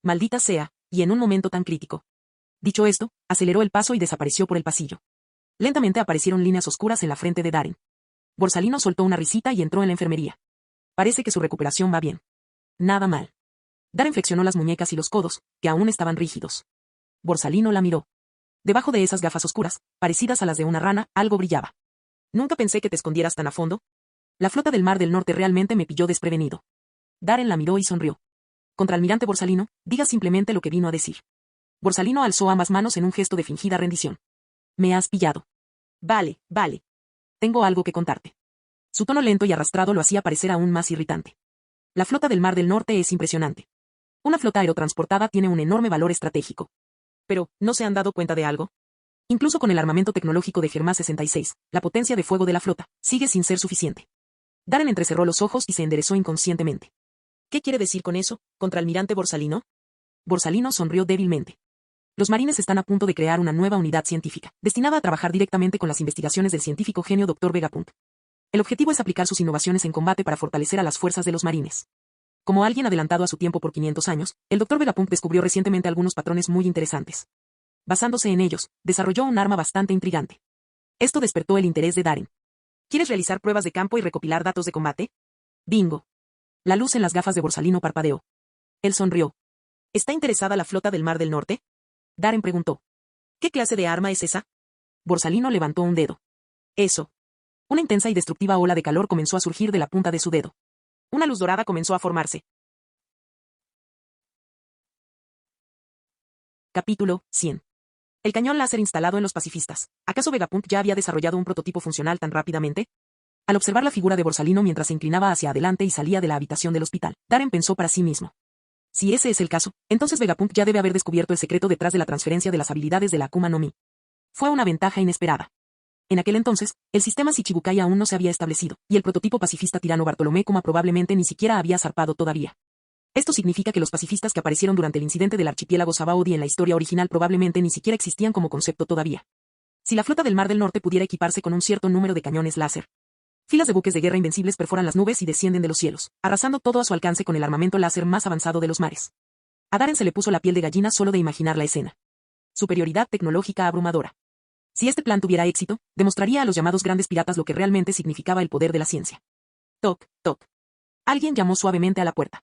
Maldita sea, y en un momento tan crítico. Dicho esto, aceleró el paso y desapareció por el pasillo. Lentamente aparecieron líneas oscuras en la frente de Darren. Borsalino soltó una risita y entró en la enfermería. Parece que su recuperación va bien. Nada mal. Darren flexionó las muñecas y los codos, que aún estaban rígidos. Borsalino la miró. Debajo de esas gafas oscuras, parecidas a las de una rana, algo brillaba. Nunca pensé que te escondieras tan a fondo. La flota del Mar del Norte realmente me pilló desprevenido. Darren la miró y sonrió. Contraalmirante Borsalino, diga simplemente lo que vino a decir. Borsalino alzó ambas manos en un gesto de fingida rendición. Me has pillado. Vale. Tengo algo que contarte. Su tono lento y arrastrado lo hacía parecer aún más irritante. La flota del Mar del Norte es impresionante. Una flota aerotransportada tiene un enorme valor estratégico. Pero, ¿no se han dado cuenta de algo? Incluso con el armamento tecnológico de Germás 66, la potencia de fuego de la flota sigue sin ser suficiente. Darren entrecerró los ojos y se enderezó inconscientemente. ¿Qué quiere decir con eso, contraalmirante Borsalino? Borsalino sonrió débilmente. Los marines están a punto de crear una nueva unidad científica, destinada a trabajar directamente con las investigaciones del científico genio Dr. Vegapunk. El objetivo es aplicar sus innovaciones en combate para fortalecer a las fuerzas de los marines. Como alguien adelantado a su tiempo por 500 años, el Dr. Vegapunk descubrió recientemente algunos patrones muy interesantes. Basándose en ellos, desarrolló un arma bastante intrigante. Esto despertó el interés de Darren. ¿Quieres realizar pruebas de campo y recopilar datos de combate? Bingo. La luz en las gafas de Borsalino parpadeó. Él sonrió. ¿Está interesada la flota del Mar del Norte? Darren preguntó. ¿Qué clase de arma es esa? Borsalino levantó un dedo. Eso. Una intensa y destructiva ola de calor comenzó a surgir de la punta de su dedo. Una luz dorada comenzó a formarse. Capítulo 100. El cañón láser instalado en los pacifistas. ¿Acaso Vegapunk ya había desarrollado un prototipo funcional tan rápidamente? Al observar la figura de Borsalino mientras se inclinaba hacia adelante y salía de la habitación del hospital, Darren pensó para sí mismo. Si ese es el caso, entonces Vegapunk ya debe haber descubierto el secreto detrás de la transferencia de las habilidades de la Akuma no Mi. Fue una ventaja inesperada. En aquel entonces, el sistema Shichibukai aún no se había establecido, y el prototipo pacifista tirano Bartolomé Kuma probablemente ni siquiera había zarpado todavía. Esto significa que los pacifistas que aparecieron durante el incidente del archipiélago Sabaody en la historia original probablemente ni siquiera existían como concepto todavía. Si la flota del Mar del Norte pudiera equiparse con un cierto número de cañones láser, filas de buques de guerra invencibles perforan las nubes y descienden de los cielos, arrasando todo a su alcance con el armamento láser más avanzado de los mares. A Darren se le puso la piel de gallina solo de imaginar la escena. Superioridad tecnológica abrumadora. Si este plan tuviera éxito, demostraría a los llamados grandes piratas lo que realmente significaba el poder de la ciencia. Toc, toc. Alguien llamó suavemente a la puerta.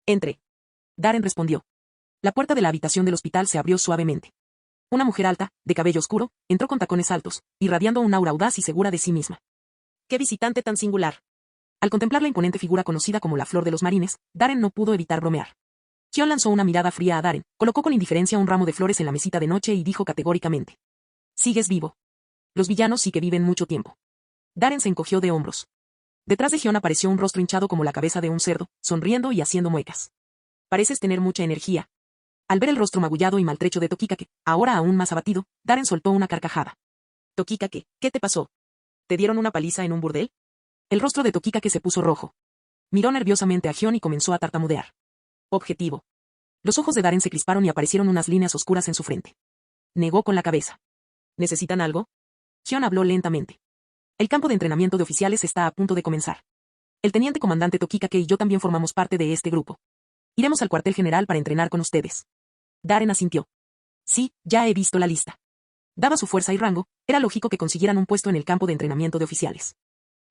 Entre. Darren respondió. La puerta de la habitación del hospital se abrió suavemente. Una mujer alta, de cabello oscuro, entró con tacones altos, irradiando un aura audaz y segura de sí misma. ¡Qué visitante tan singular! Al contemplar la imponente figura conocida como la Flor de los Marines, Darren no pudo evitar bromear. Kion lanzó una mirada fría a Darren, colocó con indiferencia un ramo de flores en la mesita de noche y dijo categóricamente. Sigues vivo. Los villanos sí que viven mucho tiempo. Darren se encogió de hombros. Detrás de Kion apareció un rostro hinchado como la cabeza de un cerdo, sonriendo y haciendo muecas. Pareces tener mucha energía. Al ver el rostro magullado y maltrecho de Tokikake, ahora aún más abatido, Darren soltó una carcajada. Tokikake, ¿qué te pasó? ¿Te dieron una paliza en un burdel? El rostro de Tokikake se puso rojo. Miró nerviosamente a Kion y comenzó a tartamudear. Objetivo. Los ojos de Darren se crisparon y aparecieron unas líneas oscuras en su frente. Negó con la cabeza. ¿Necesitan algo? Kion habló lentamente. El campo de entrenamiento de oficiales está a punto de comenzar. El teniente comandante Tokikake y yo también formamos parte de este grupo. Iremos al cuartel general para entrenar con ustedes. Darren asintió. Sí, ya he visto la lista. Dada su fuerza y rango, era lógico que consiguieran un puesto en el campo de entrenamiento de oficiales.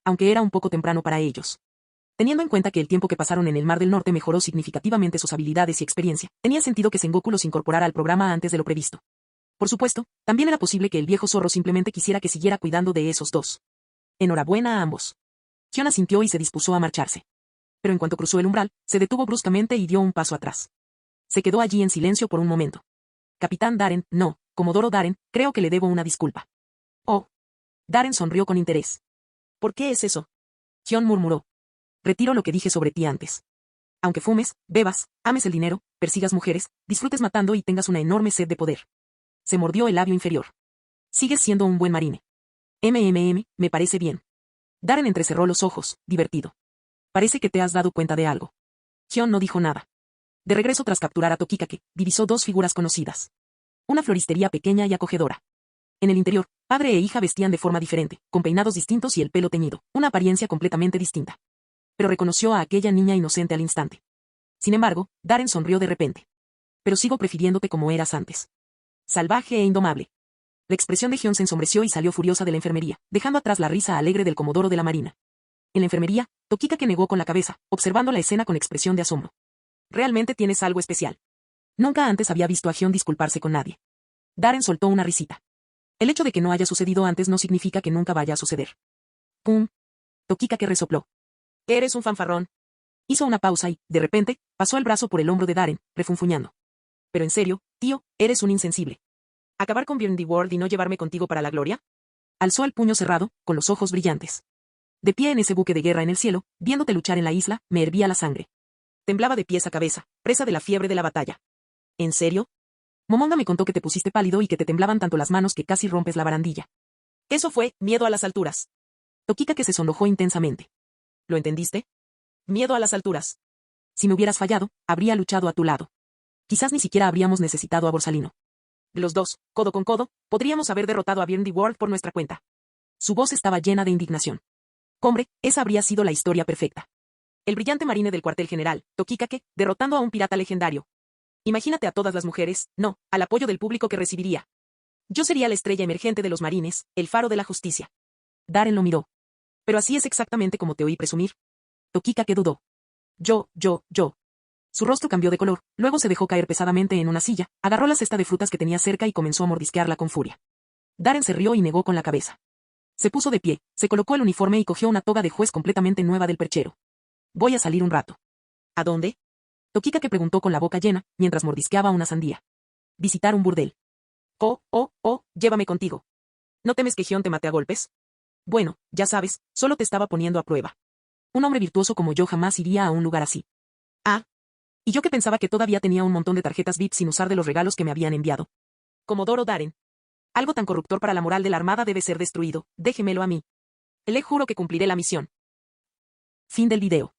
Aunque era un poco temprano para ellos. Teniendo en cuenta que el tiempo que pasaron en el Mar del Norte mejoró significativamente sus habilidades y experiencia, tenía sentido que Sengoku los incorporara al programa antes de lo previsto. Por supuesto, también era posible que el viejo zorro simplemente quisiera que siguiera cuidando de esos dos. Enhorabuena a ambos. Hyun asintió y se dispuso a marcharse. Pero en cuanto cruzó el umbral, se detuvo bruscamente y dio un paso atrás. Se quedó allí en silencio por un momento. Capitán Darren, no, Comodoro Darren, creo que le debo una disculpa. Oh. Darren sonrió con interés. ¿Por qué es eso? Hyun murmuró. Retiro lo que dije sobre ti antes. Aunque fumes, bebas, ames el dinero, persigas mujeres, disfrutes matando y tengas una enorme sed de poder. Se mordió el labio inferior. Sigues siendo un buen marine. Me parece bien. Darren entrecerró los ojos, divertido. Parece que te has dado cuenta de algo. Hyun no dijo nada. De regreso tras capturar a Tokikake, divisó dos figuras conocidas. Una floristería pequeña y acogedora. En el interior, padre e hija vestían de forma diferente, con peinados distintos y el pelo teñido, una apariencia completamente distinta. Pero reconoció a aquella niña inocente al instante. Sin embargo, Darren sonrió de repente. Pero sigo prefiriéndote como eras antes. Salvaje e indomable. La expresión de Hyun se ensombreció y salió furiosa de la enfermería, dejando atrás la risa alegre del comodoro de la marina. En la enfermería, Tokikake negó con la cabeza, observando la escena con expresión de asombro. Realmente tienes algo especial. Nunca antes había visto a Hyun disculparse con nadie. Darren soltó una risita. El hecho de que no haya sucedido antes no significa que nunca vaya a suceder. ¡Pum! Tokikake resopló. Eres un fanfarrón. Hizo una pausa y, de repente, pasó el brazo por el hombro de Darren, refunfuñando. Pero en serio, tío, eres un insensible. ¿Acabar con Beyond the World y no llevarme contigo para la gloria? Alzó el puño cerrado, con los ojos brillantes. De pie en ese buque de guerra en el cielo, viéndote luchar en la isla, me hervía la sangre. Temblaba de pies a cabeza, presa de la fiebre de la batalla. ¿En serio? Momonga me contó que te pusiste pálido y que te temblaban tanto las manos que casi rompes la barandilla. Eso fue miedo a las alturas. Tokikake se sonrojó intensamente. ¿Lo entendiste? Miedo a las alturas. Si me hubieras fallado, habría luchado a tu lado. Quizás ni siquiera habríamos necesitado a Borsalino. Los dos, codo con codo, podríamos haber derrotado a Beyond the World por nuestra cuenta. Su voz estaba llena de indignación. Hombre, esa habría sido la historia perfecta. El brillante marine del cuartel general, Tokikake, derrotando a un pirata legendario. Imagínate a todas las mujeres, no, al apoyo del público que recibiría. Yo sería la estrella emergente de los marines, el faro de la justicia. Darren lo miró. Pero así es exactamente como te oí presumir. Tokikake dudó. Yo. Su rostro cambió de color, luego se dejó caer pesadamente en una silla, agarró la cesta de frutas que tenía cerca y comenzó a mordisquearla con furia. Darren se rió y negó con la cabeza. Se puso de pie, se colocó el uniforme y cogió una toga de juez completamente nueva del perchero. Voy a salir un rato. ¿A dónde? Tokikake preguntó con la boca llena, mientras mordisqueaba una sandía. Visitar un burdel. Llévame contigo. ¿No temes que Hyun te mate a golpes? Bueno, ya sabes, solo te estaba poniendo a prueba. Un hombre virtuoso como yo jamás iría a un lugar así. Ah. Y yo que pensaba que todavía tenía un montón de tarjetas VIP sin usar de los regalos que me habían enviado. Comodoro Darren. Algo tan corruptor para la moral de la armada debe ser destruido, déjemelo a mí. Le juro que cumpliré la misión. Fin del video.